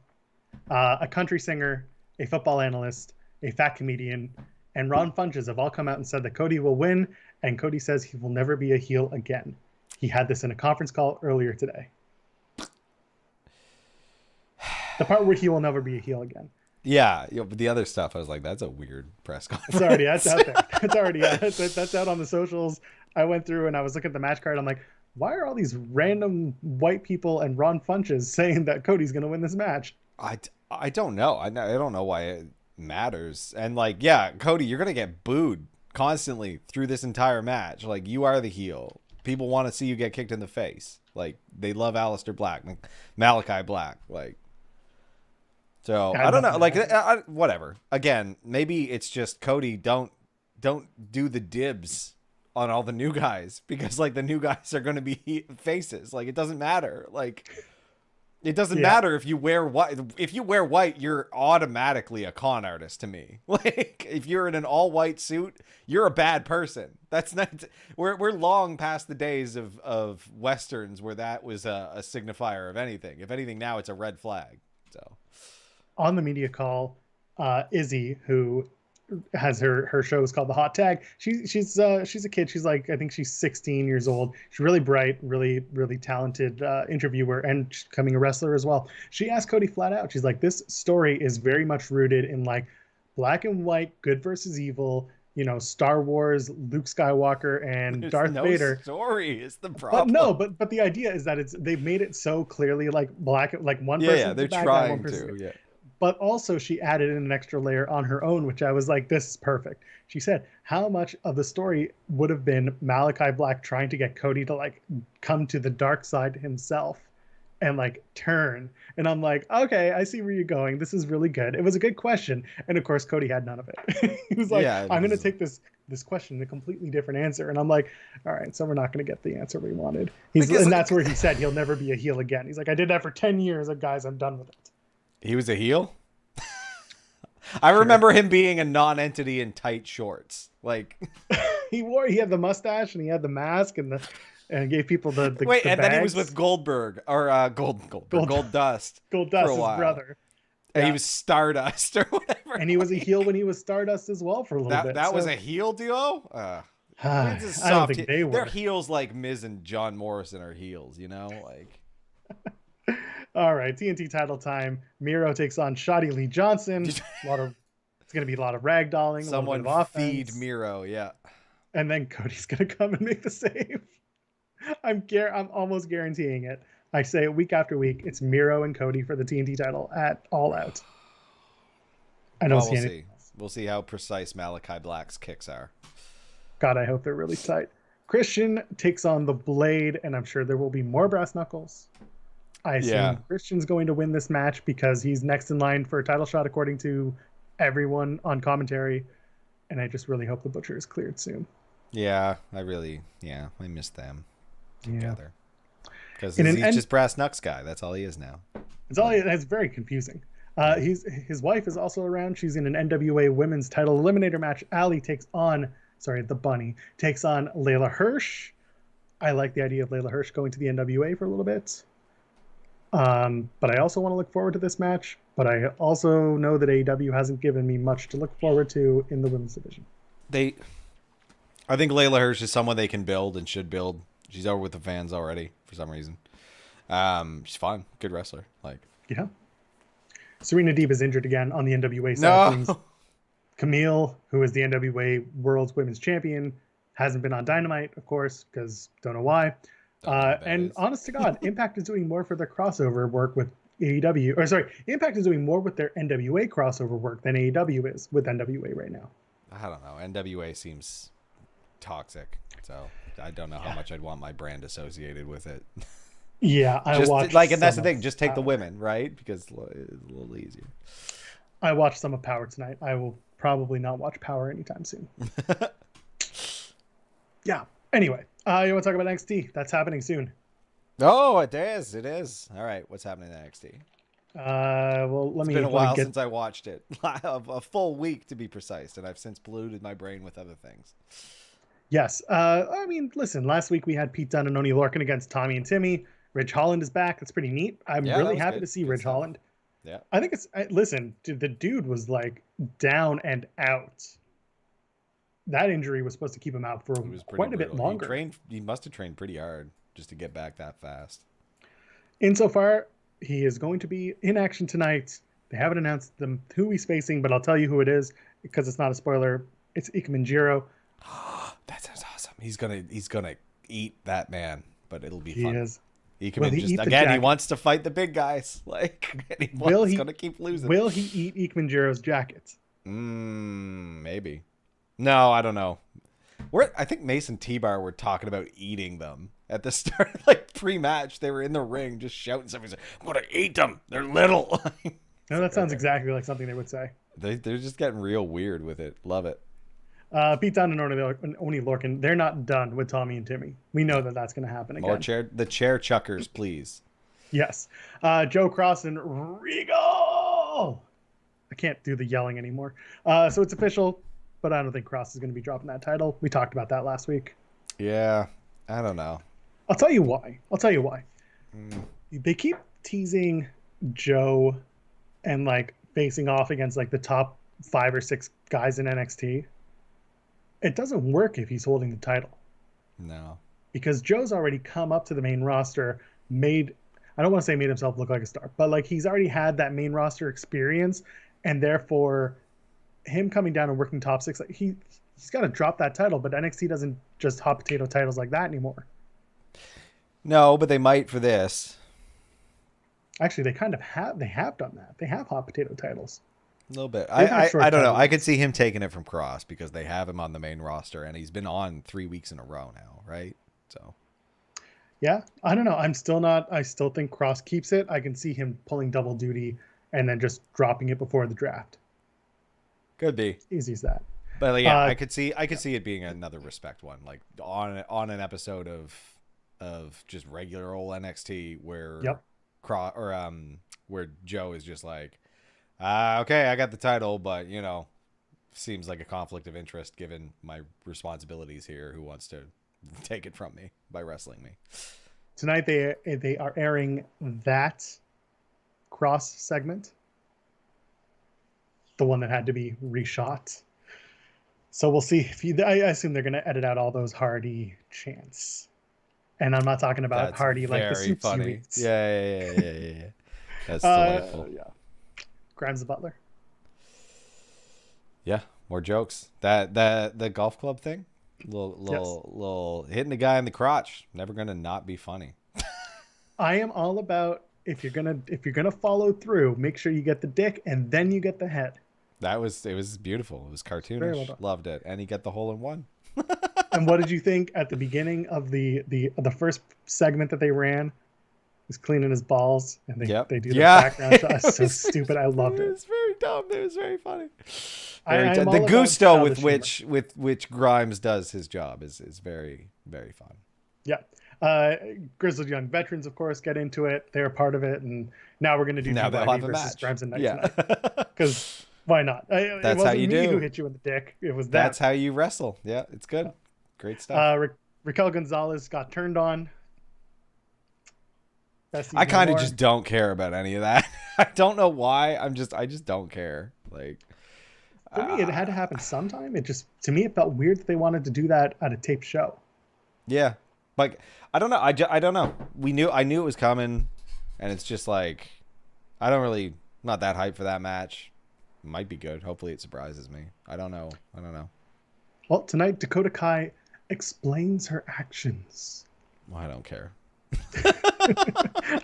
A country singer, a football analyst, a fat comedian, and Ron Funches have all come out and said that Cody will win, and Cody says he will never be a heel again. He had this in a conference call earlier today. The part where he will never be a heel again. Yeah, but the other stuff, I was like, that's a weird press conference. That's out there. It's already out. That's out on the socials. I went through and I was looking at the match card. I'm like, why are all these random white people and Ron Funches saying that Cody's going to win this match? I don't know. I don't know why it matters. And like, yeah, Cody, you're going to get booed constantly through this entire match. Like, you are the heel. People want to see you get kicked in the face. Like, they love Aleister Black, Malakai Black. Like, so I don't know. Like, whatever. Again, maybe it's just Cody. Don't do the dibs on all the new guys, because like the new guys are going to be faces. Like, it doesn't matter. Like, it doesn't matter if you wear white. If you wear white, you're automatically a con artist to me. Like, if you're in an all white suit, you're a bad person. That's not. We're long past the days of westerns where that was a signifier of anything. If anything, now it's a red flag. So. On the media call, Izzy, who has her show is called The Hot Tag. She's a kid. She's like, I think she's 16 years old. She's really bright, really talented interviewer, and she's becoming a wrestler as well. She asked Cody flat out. She's like, this story is very much rooted in like black and white, good versus evil. You know, Star Wars, Luke Skywalker, and There's Darth Vader. Story is the problem. But the idea is that they've made it so clearly like black, like one person. Yeah, they're the bad trying guy, one person. to. Yeah. But also she added in an extra layer on her own, which I was like, this is perfect. She said, how much of the story would have been Malakai Black trying to get Cody to like come to the dark side himself and like turn? And I'm like, okay, I see where you're going. This is really good. It was a good question. And of course, Cody had none of it. He was like, I'm going to take this this question a completely different answer. And I'm like, all right, so we're not going to get the answer we wanted. Because, That's where he said he'll never be a heel again. He's like, I did that for 10 years, and guys, I'm done with it. He was a heel? I remember him being a non-entity in tight shorts. Like he had the mustache and he had the mask and gave people the wait, the and bags. then he was with Goldberg or Gold Dust. Gold Dust, for a his while. brother. And he was Stardust or whatever. And he was a heel when he was Stardust as well for a little bit. That was a heel duo? I don't think they were. They're heels like Miz and John Morrison are heels, you know? Like all right, TNT title time. Miro takes on Shotty Lee Johnson. It's going to be a lot of ragdolling. Someone a feed Miro, yeah. And then Cody's going to come and make the save. I'm almost guaranteeing it. I say it week after week. It's Miro and Cody for the TNT title at All Out. I don't see anything else. We'll see how precise Malakai Black's kicks are. God, I hope they're really tight. Christian takes on the Blade, and I'm sure there will be more brass knuckles. I assume Christian's going to win this match because he's next in line for a title shot, according to everyone on commentary. And I just really hope the Butcher is cleared soon. Yeah, I miss them together. Because he's just brass knucks guy. That's all he is now. It's very confusing. His wife is also around. She's in an NWA Women's Title Eliminator match. The Bunny takes on Layla Hirsch. I like the idea of Layla Hirsch going to the NWA for a little bit. But I also want to look forward to this match. But I also know that AEW hasn't given me much to look forward to in the women's division. I think Layla Hirsch is someone they can build and should build. She's over with the fans already for some reason. She's fun, good wrestler. Yeah. Serena Deeb is injured again on the NWA side of things. Camille, who is the NWA World's Women's Champion, hasn't been on Dynamite, of course, because don't know why. And honest to God, Impact is doing more for their crossover work with AEW. Impact is doing more with their NWA crossover work than AEW is with NWA right now. I don't know. NWA seems toxic, so I don't know how much I'd want my brand associated with it. Yeah, and that's the thing. Just take the women, right? Because it's a little easier. I watched some of Power tonight. I will probably not watch Power anytime soon. Yeah. Anyway, you want to talk about NXT? That's happening soon. Oh, it is. It is. All right. What's happening in NXT? It's been a while since I watched it. A full week, to be precise, and I've since polluted my brain with other things. Yes. Listen, last week we had Pete Dunne and Oney Lorcan against Tommy and Timmy. Ridge Holland is back. That's pretty neat. I'm really happy to see Ridge Holland. Yeah. I think the dude was down and out. That injury was supposed to keep him out for quite a bit longer. He must have trained pretty hard just to get back that fast. Insofar, he is going to be in action tonight. They haven't announced who he's facing, but I'll tell you who it is because it's not a spoiler. It's Ike Manjiro. That sounds awesome. He's gonna eat that man, but it'll be fun. He is. He wants to fight the big guys. He's gonna keep losing. Will he eat Ike Manjiro's jacket? Maybe. No, I don't know. I think Mason T-Bar were talking about eating them at the start, pre-match. They were in the ring just shouting something. I'm gonna eat them. They're little. No, that sounds exactly like something they would say. They're just getting real weird with it. Love it. Pete Dunne and Oney Lorcan, they're not done with Tommy and Timmy. We know that that's going to happen again. The chair chuckers, please. Yes. Joe Cross and Regal. I can't do the yelling anymore. So it's official, but I don't think Cross is going to be dropping that title. We talked about that last week. Yeah, I don't know. I'll tell you why. They keep teasing Joe and facing off against the top 5 or 6 guys in NXT. It doesn't work if he's holding the title. No. Because Joe's already come up to the main roster, I don't want to say made himself look like a star, but he's already had that main roster experience, and therefore him coming down and working top 6, he's got to drop that title, but NXT doesn't just hot potato titles like that anymore. No, but they might for this. Actually, they kind of have. They have done that. They have hot potato titles. A little bit. I don't know. I could see him taking it from Cross because they have him on the main roster and he's been on 3 weeks in a row now, right? So, yeah, I don't know. I still think Cross keeps it. I can see him pulling double duty and then just dropping it before the draft. Could be. Easy as that. But like, yeah, I could see it being another respect one, like on an episode of just regular old NXT where Yep. where Joe is just like, okay, I got the title, but seems like a conflict of interest given my responsibilities here. Who wants to take it from me by wrestling me? Tonight they are airing that cross segment, the one that had to be reshot. So we'll see if I assume they're going to edit out all those Hardy chants. And I'm not talking about That's Hardy like the very soup funny. series. Yeah. That's delightful. Yeah. Grimes the Butler. Yeah, more jokes. The golf club thing, little hitting the guy in the crotch. Never gonna not be funny. I am all about if you're gonna follow through, make sure you get the dick and then you get the head. It was beautiful. It was cartoonish. Very well done. Loved it, and he got the hole in one. And what did you think at the beginning of the first segment that they ran? He's cleaning his balls, and they do the background shot. It's so stupid. I loved it. It was very dumb. It was very funny. The gusto with which Grimes does his job is very, very fun. Yeah. Grizzled Young Veterans, of course, get into it. They're part of it, and now we're going to do DYB versus Grimes and Knight tonight. Because why not? That's how you do. It wasn't me who hit you in the dick. It was That's how you wrestle. Yeah, it's good. Great stuff. Raquel Gonzalez got turned on. I kind of just don't care about any of that. I don't know why. I just don't care. Like, for me, it had to happen sometime. To me, it felt weird that they wanted to do that at a taped show. Yeah, like I don't know. I don't know. I knew it was coming, and it's just like I'm not that hyped for that match. It might be good. Hopefully, it surprises me. I don't know. Well, tonight Dakota Kai explains her actions. Well, I don't care.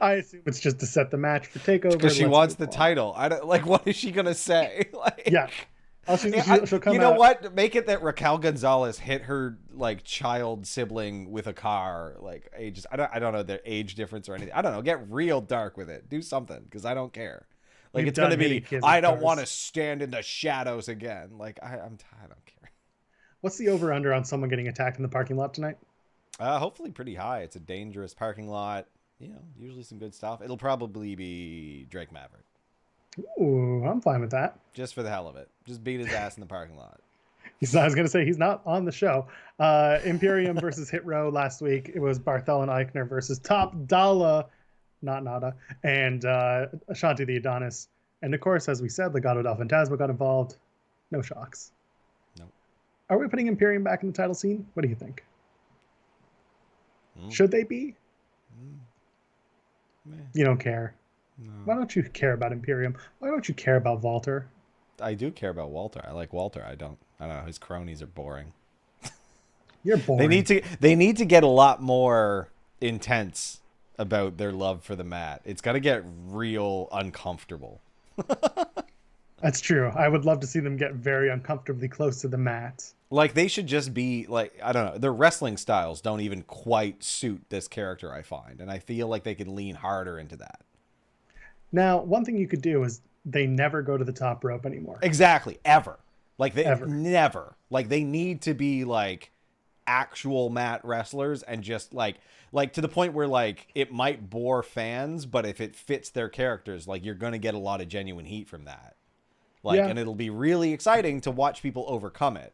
I assume it's just to set the match for Takeover. Because she wants the title. I don't like. What is she gonna say? Like, yeah. She'll come out. What? Make it that Raquel Gonzalez hit her like child sibling with a car. Like ages. I don't know their age difference or anything. I don't know. Get real dark with it. Do something because I don't care. Like it's gonna be. I don't want to stand in the shadows again. Like I don't care. What's the over under on someone getting attacked in the parking lot tonight? Hopefully pretty high. It's a dangerous parking lot. Usually some good stuff. It'll probably be Drake Maverick. Ooh, I'm fine with that. Just for the hell of it. Just beat his ass in the parking lot. I was going to say he's not on the show. Imperium versus Hit Row last week. It was Barthel and Eichner versus Top Dollar, not Nada, and Ashanti the Adonis. And of course, as we said, Legado del Fantasma got involved. No shocks. No. Are we putting Imperium back in the title scene? What do you think? Should they be? You don't care. No. Why don't you care about Imperium? Why don't you care about Walter? I do care about Walter. I like Walter. I don't know. His cronies are boring. You're boring. They need to get a lot more intense about their love for the mat. It's got to get real uncomfortable. That's true. I would love to see them get very uncomfortably close to the mat. Like they should just be like, I don't know. Their wrestling styles don't even quite suit this character, I find. And I feel like they could lean harder into that. Now, one thing you could do is they never go to the top rope anymore. Exactly. Ever. Like never. Like they need to be like actual mat wrestlers and just like to the point where like it might bore fans, but if it fits their characters, like you're going to get a lot of genuine heat from that. Like, and it'll be really exciting to watch people overcome it.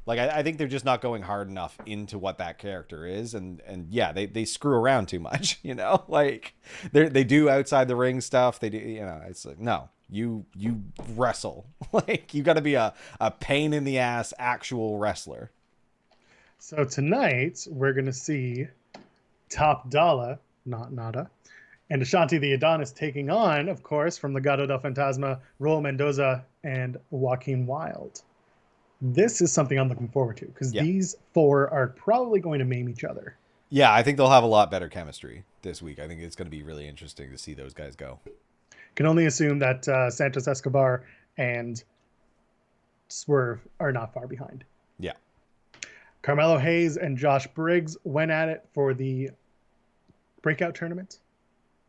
Like, I think they're just not going hard enough into what that character is. And yeah, they screw around too much, like they do outside the ring stuff. They do, it's like, no, you wrestle. Like you got to be a pain in the ass actual wrestler. So tonight we're going to see Top Dollar, not Nada, and Ashanti the Adonis taking on, of course, from Legado del Fantasma, Raul Mendoza and Joaquin Wilde. This is something I'm looking forward to because these four are probably going to maim each other. Yeah, I think they'll have a lot better chemistry this week. I think it's going to be really interesting to see those guys go. Can only assume that Santos Escobar and Swerve are not far behind. Yeah. Carmelo Hayes and Josh Briggs went at it for the breakout tournament.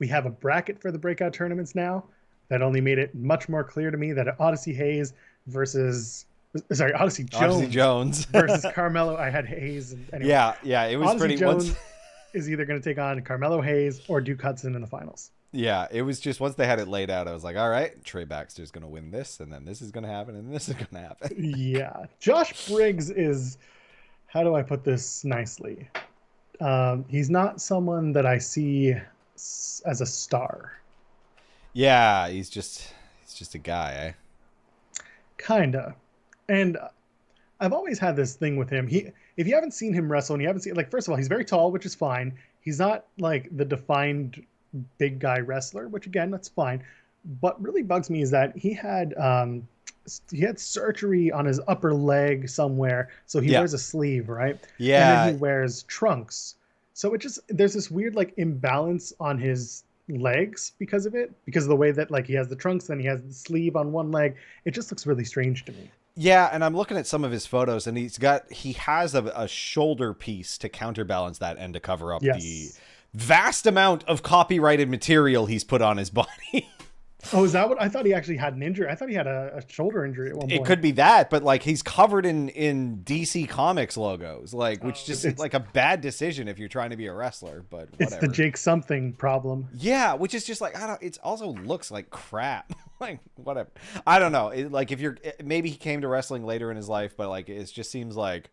We have a bracket for the breakout tournaments now that only made it much more clear to me that Odyssey Hayes versus Sorry, Odyssey Jones. Odyssey Jones versus Carmelo. I had Hayes. And anyway, yeah, it was Odyssey pretty. Jones is either going to take on Carmelo Hayes or Duke Hudson in the finals. Yeah, it was just once they had it laid out, I was like, all right, Trey Baxter's going to win this, and then this is going to happen, and this is going to happen. Yeah. Josh Briggs is, how do I put this nicely? He's not someone that I see as a star. Yeah, he's just a guy, eh? Kinda. And I've always had this thing with him. If you haven't seen him wrestle and you haven't seen, like, first of all, he's very tall, which is fine. He's not like the defined big guy wrestler, which again, that's fine. What really bugs me is that he had surgery on his upper leg somewhere, so he wears a sleeve, right? Yeah. And then he wears trunks. So there's this weird like imbalance on his legs because of the way that like he has the trunks and he has the sleeve on one leg. It just looks really strange to me. Yeah, and I'm looking at some of his photos, and he has a shoulder piece to counterbalance that and to cover up the vast amount of copyrighted material he's put on his body. Oh, is that what I thought? He actually had an injury. I thought he had a shoulder injury at one point. It could be that, but like he's covered in DC Comics logos, like which it's like a bad decision if you're trying to be a wrestler. But whatever. It's the Jake something problem. Yeah, which is just like it also looks like crap. Like whatever. I don't know. Like maybe he came to wrestling later in his life, but like it just seems like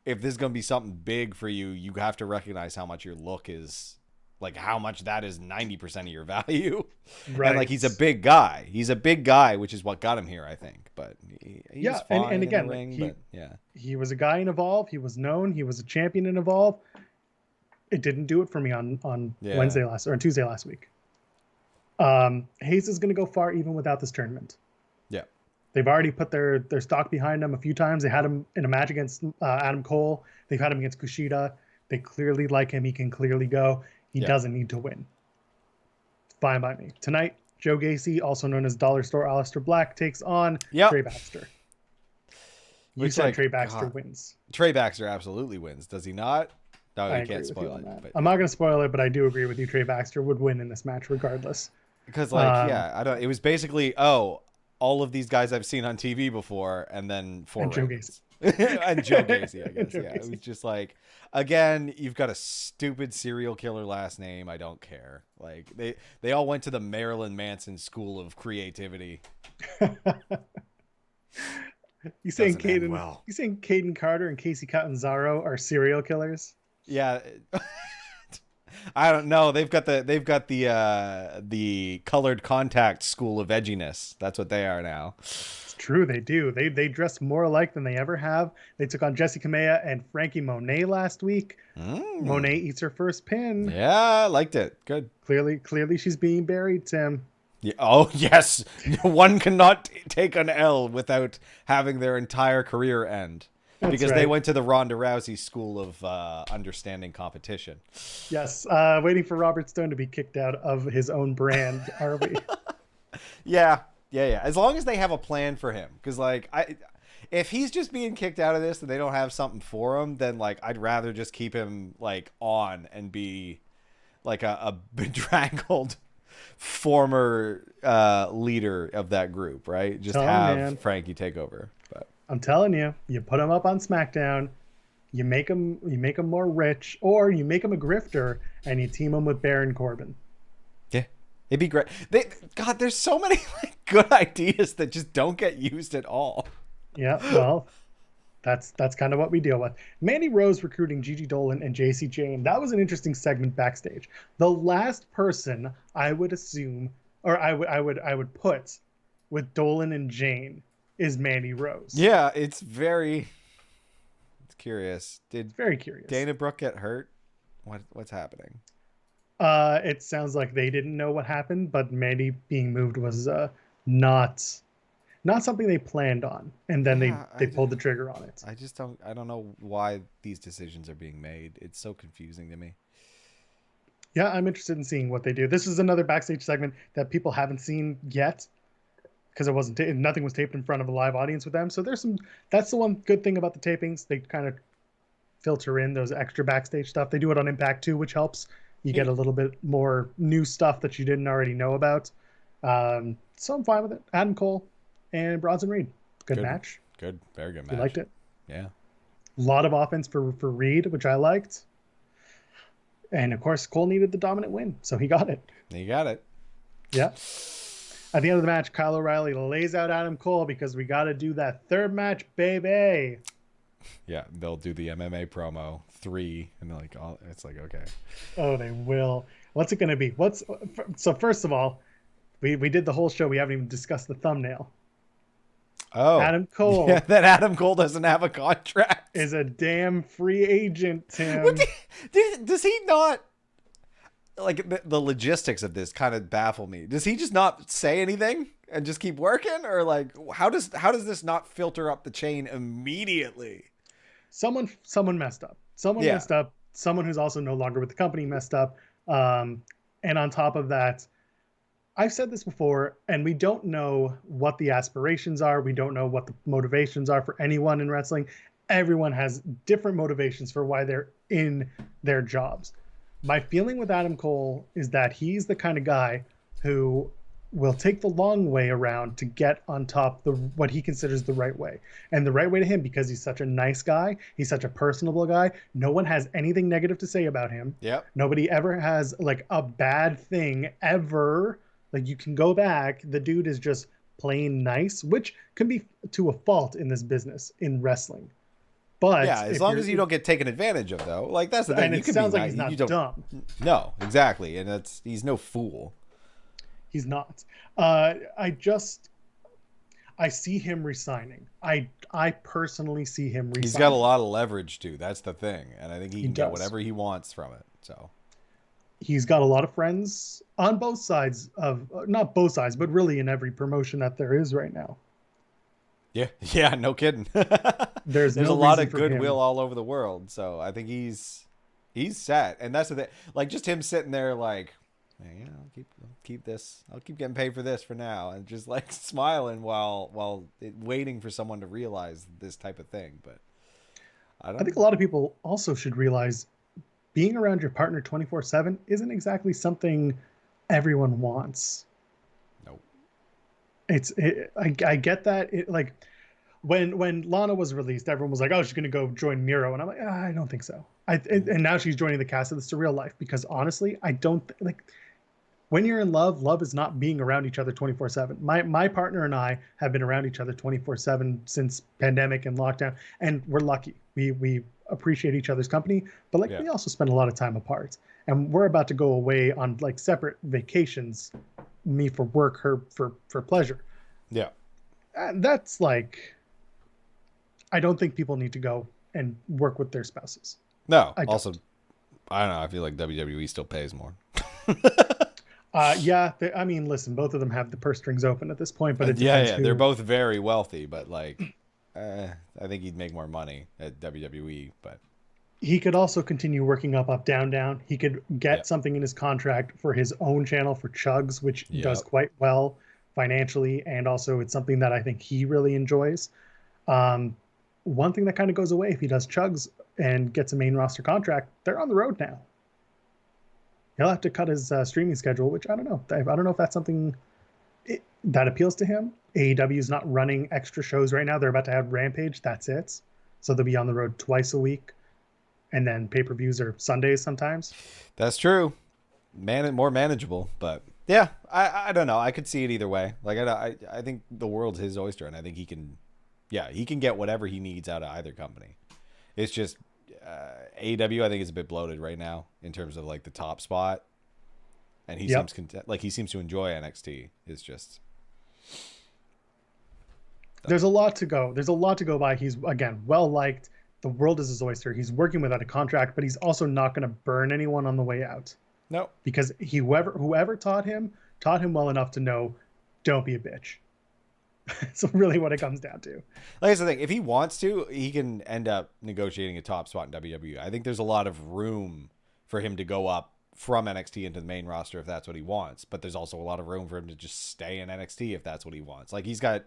if this is gonna be something big for you, you have to recognize how much your look is. Like how much that is 90% of your value. Right. And like he's a big guy. He's a big guy, which is what got him here, I think. But he's fine and again, in the ring, he was a guy in Evolve. He was known. He was a champion in Evolve. It didn't do it for me on Tuesday last week. Hayes is going to go far even without this tournament. Yeah. They've already put their stock behind him a few times. They had him in a match against Adam Cole. They've had him against Kushida. They clearly like him. He can clearly go. He doesn't need to win. It's fine by me. Tonight, Joe Gacy, also known as Dollar Store Aleister Black, takes on Trey Baxter. You said Trey Baxter wins. Trey Baxter absolutely wins. Does he not? No, you can't spoil it. But I'm not going to spoil it, but I do agree with you. Trey Baxter would win in this match regardless. Because, I don't. It was basically, all of these guys I've seen on TV before, and then Joe Gacy. And Joe Gacy, I guess. Yeah, it was just like, again, you've got a stupid serial killer last name. I don't care. Like they all went to the Marilyn Manson School of Creativity. You saying Caden Carter and Casey Catanzaro are serial killers? Yeah. I don't know. They've got the Colored Contact School of Edginess. That's what they are now. It's true, they do. They dress more alike than they ever have. They took on Jessie Kamea and Frankie Monet last week. Monet eats her first pin. Yeah, I liked it. Good. Clearly she's being buried, Tim. Yeah. Oh, yes. One cannot take an L without having their entire career end. Because they went to the Ronda Rousey school of understanding competition. Yes, waiting for Robert Stone to be kicked out of his own brand, are we? Yeah. As long as they have a plan for him. Because, like, if he's just being kicked out of this and they don't have something for him, then, like, I'd rather just keep him, like, on and be, like, a bedraggled former leader of that group, right? Just have Frankie take over. But I'm telling you, you put him up on SmackDown, you make him more rich, or you make him a grifter and you team him with Baron Corbin. Yeah, it'd be great. There's so many like good ideas that just don't get used at all. Yeah, well, that's kind of what we deal with. Mandy Rose recruiting Gigi Dolan and JC Jane. That was an interesting segment backstage. The last person I would assume, or I would put with Dolan and Jane is Mandy Rose. Yeah, it's curious. Very curious. Dana Brooke get hurt? What's happening? It sounds like they didn't know what happened, but Mandy being moved was not something they planned on, and then they pulled the trigger on it. I don't know why these decisions are being made. It's so confusing to me. Yeah, I'm interested in seeing what they do. This is another backstage segment that people haven't seen yet, because nothing was taped in front of a live audience with them. So that's the one good thing about the tapings. They kind of filter in those extra backstage stuff. They do it on Impact too, which helps. You get a little bit more new stuff that you didn't already know about. So I'm fine with it. Adam Cole and Bronson Reed. Good match. Good. Very good match. You liked it? Yeah. A lot of offense for Reed, which I liked. And of course, Cole needed the dominant win, so he got it. You got it. Yeah. At the end of the match, Kyle O'Reilly lays out Adam Cole because we got to do that third match, baby. Yeah, they'll do the MMA promo 3, and they're like, oh, it's like, okay. Oh, they will. What's it going to be? So first of all, we did the whole show. We haven't even discussed the thumbnail. Oh, Adam Cole. Yeah, that Adam Cole doesn't have a contract. Is a damn free agent, Tim. Does he not? Like the logistics of this kind of baffle me. Does he just not say anything and just keep working, or like how does this not filter up the chain immediately? Someone messed up. Someone messed up. Someone who's also no longer with the company messed up. And on top of that, I've said this before, and we don't know what the aspirations are. We don't know what the motivations are for anyone in wrestling. Everyone has different motivations for why they're in their jobs. My feeling with Adam Cole is that he's the kind of guy who will take the long way around to get on top what he considers the right way. And the right way to him, because he's such a nice guy, he's such a personable guy, no one has anything negative to say about him. Yep. Nobody ever has like a bad thing ever. Like you can go back, the dude is just plain nice, which can be to a fault in this business, in wrestling. But yeah, as long as you don't get taken advantage of, though. Like that's the thing. And it sounds like he's not dumb. No, exactly, and he's no fool. He's not. I see him resigning. I personally see him resigning. He's got a lot of leverage too. That's the thing, and I think he can get whatever he wants from it. So he's got a lot of friends on both sides of not both sides, but really in every promotion that there is right now. Yeah, no kidding. There's a lot of goodwill all over the world, so I think he's set. And that's the thing. Like just him sitting there, like, hey, I'll keep this. I'll keep getting paid for this for now, and just like smiling while waiting for someone to realize this type of thing. But I think a lot of people also should realize being around your partner 24/7 isn't exactly something everyone wants. Nope. I get that. Like when Lana was released, everyone was like, "Oh, she's gonna go join Miro," and I'm like, I don't think so. And now she's joining the cast of The Surreal Life because honestly, I don't like. When you're in love, love is not being around each other 24/7. My partner and I have been around each other 24/7 since pandemic and lockdown, and we're lucky. We appreciate each other's company, but we also spend a lot of time apart. And we're about to go away on like separate vacations, me for work, her for pleasure. Yeah. And that's like, I don't think people need to go and work with their spouses. No. I don't know. I feel like WWE still pays more. Yeah. I mean, listen, both of them have the purse strings open at this point, but they're both very wealthy, but like, I think he'd make more money at WWE, but he could also continue working up, down, down. He could get something in his contract for his own channel for Chugs, which does quite well financially, and also it's something that I think he really enjoys. One thing that kind of goes away if he does Chugs and gets a main roster contract, they're on the road now. He'll have to cut his streaming schedule, which I don't know. I don't know if that's something that appeals to him. AEW is not running extra shows right now. They're about to have Rampage. That's it. So they'll be on the road twice a week. And then pay-per-views are Sundays sometimes. That's true. More manageable, but yeah, I don't know. I could see it either way. Like I think the world's his oyster, and I think he can get whatever he needs out of either company. It's just AEW, I think, is a bit bloated right now in terms of like the top spot, and he seems content. Like he seems to enjoy NXT. It's just there's a lot to go. There's a lot to go by. He's again well liked. The world is his oyster. He's working without a contract, but he's also not going to burn anyone on the way out. No, because whoever taught him well enough to know, don't be a bitch. That's really what it comes down to. Like that's the thing. If he wants to, he can end up negotiating a top spot in WWE. I think there's a lot of room for him to go up from NXT into the main roster if that's what he wants. But there's also a lot of room for him to just stay in NXT if that's what he wants. Like he's got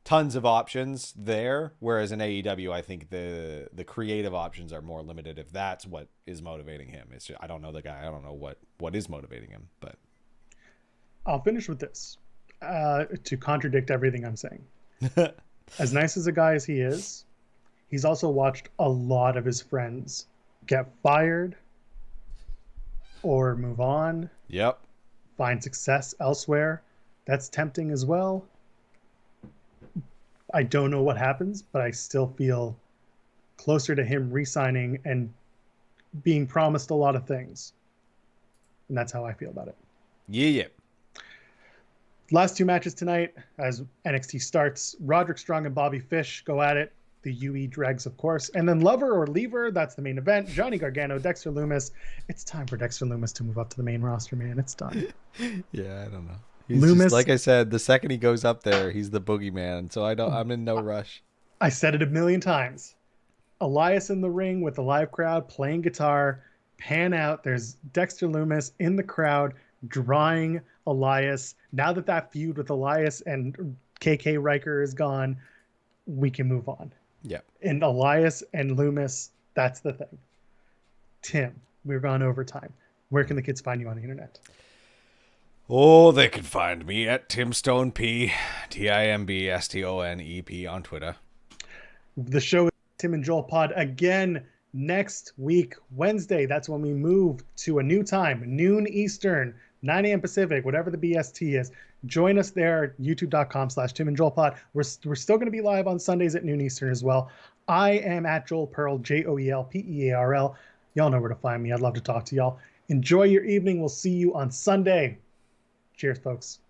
tons of options there, whereas in AEW, I think the creative options are more limited if that's what is motivating him. It's just, I don't know the guy. I don't know what is motivating him, but I'll finish with this to contradict everything I'm saying. As nice as a guy as he is, he's also watched a lot of his friends get fired or move on, Yep. find success elsewhere. That's tempting as well. I don't know what happens, but I still feel closer to him re-signing and being promised a lot of things. And that's how I feel about it. Yeah. Last two matches tonight, as NXT starts, Roderick Strong and Bobby Fish go at it. The UE dregs, of course. And then Lover or Lever, that's the main event. Johnny Gargano, Dexter Loomis. It's time for Dexter Loomis to move up to the main roster, man. It's done. Yeah, I don't know. He's Loomis, just, like I said, the second he goes up there, he's the boogeyman. So I'm in no rush. I said it a million times. Elias in the ring with the live crowd playing guitar. Pan out. There's Dexter Loomis in the crowd drawing Elias. Now that feud with Elias and KK Riker is gone, we can move on. Yeah. And Elias and Loomis, that's the thing. Tim, we're gone overtime. Where can the kids find you on the internet? Oh, they can find me at TimStoneP, TimbStonep on Twitter. The show is Tim and Joel Pod again next week, Wednesday. That's when we move to a new time, noon Eastern, 9 a.m. Pacific, whatever the BST is. Join us there, youtube.com/Tim and Joel Pod. We're still going to be live on Sundays at noon Eastern as well. I am at Joel Pearl, JoelPearl. Y'all know where to find me. I'd love to talk to y'all. Enjoy your evening. We'll see you on Sunday. Cheers, folks.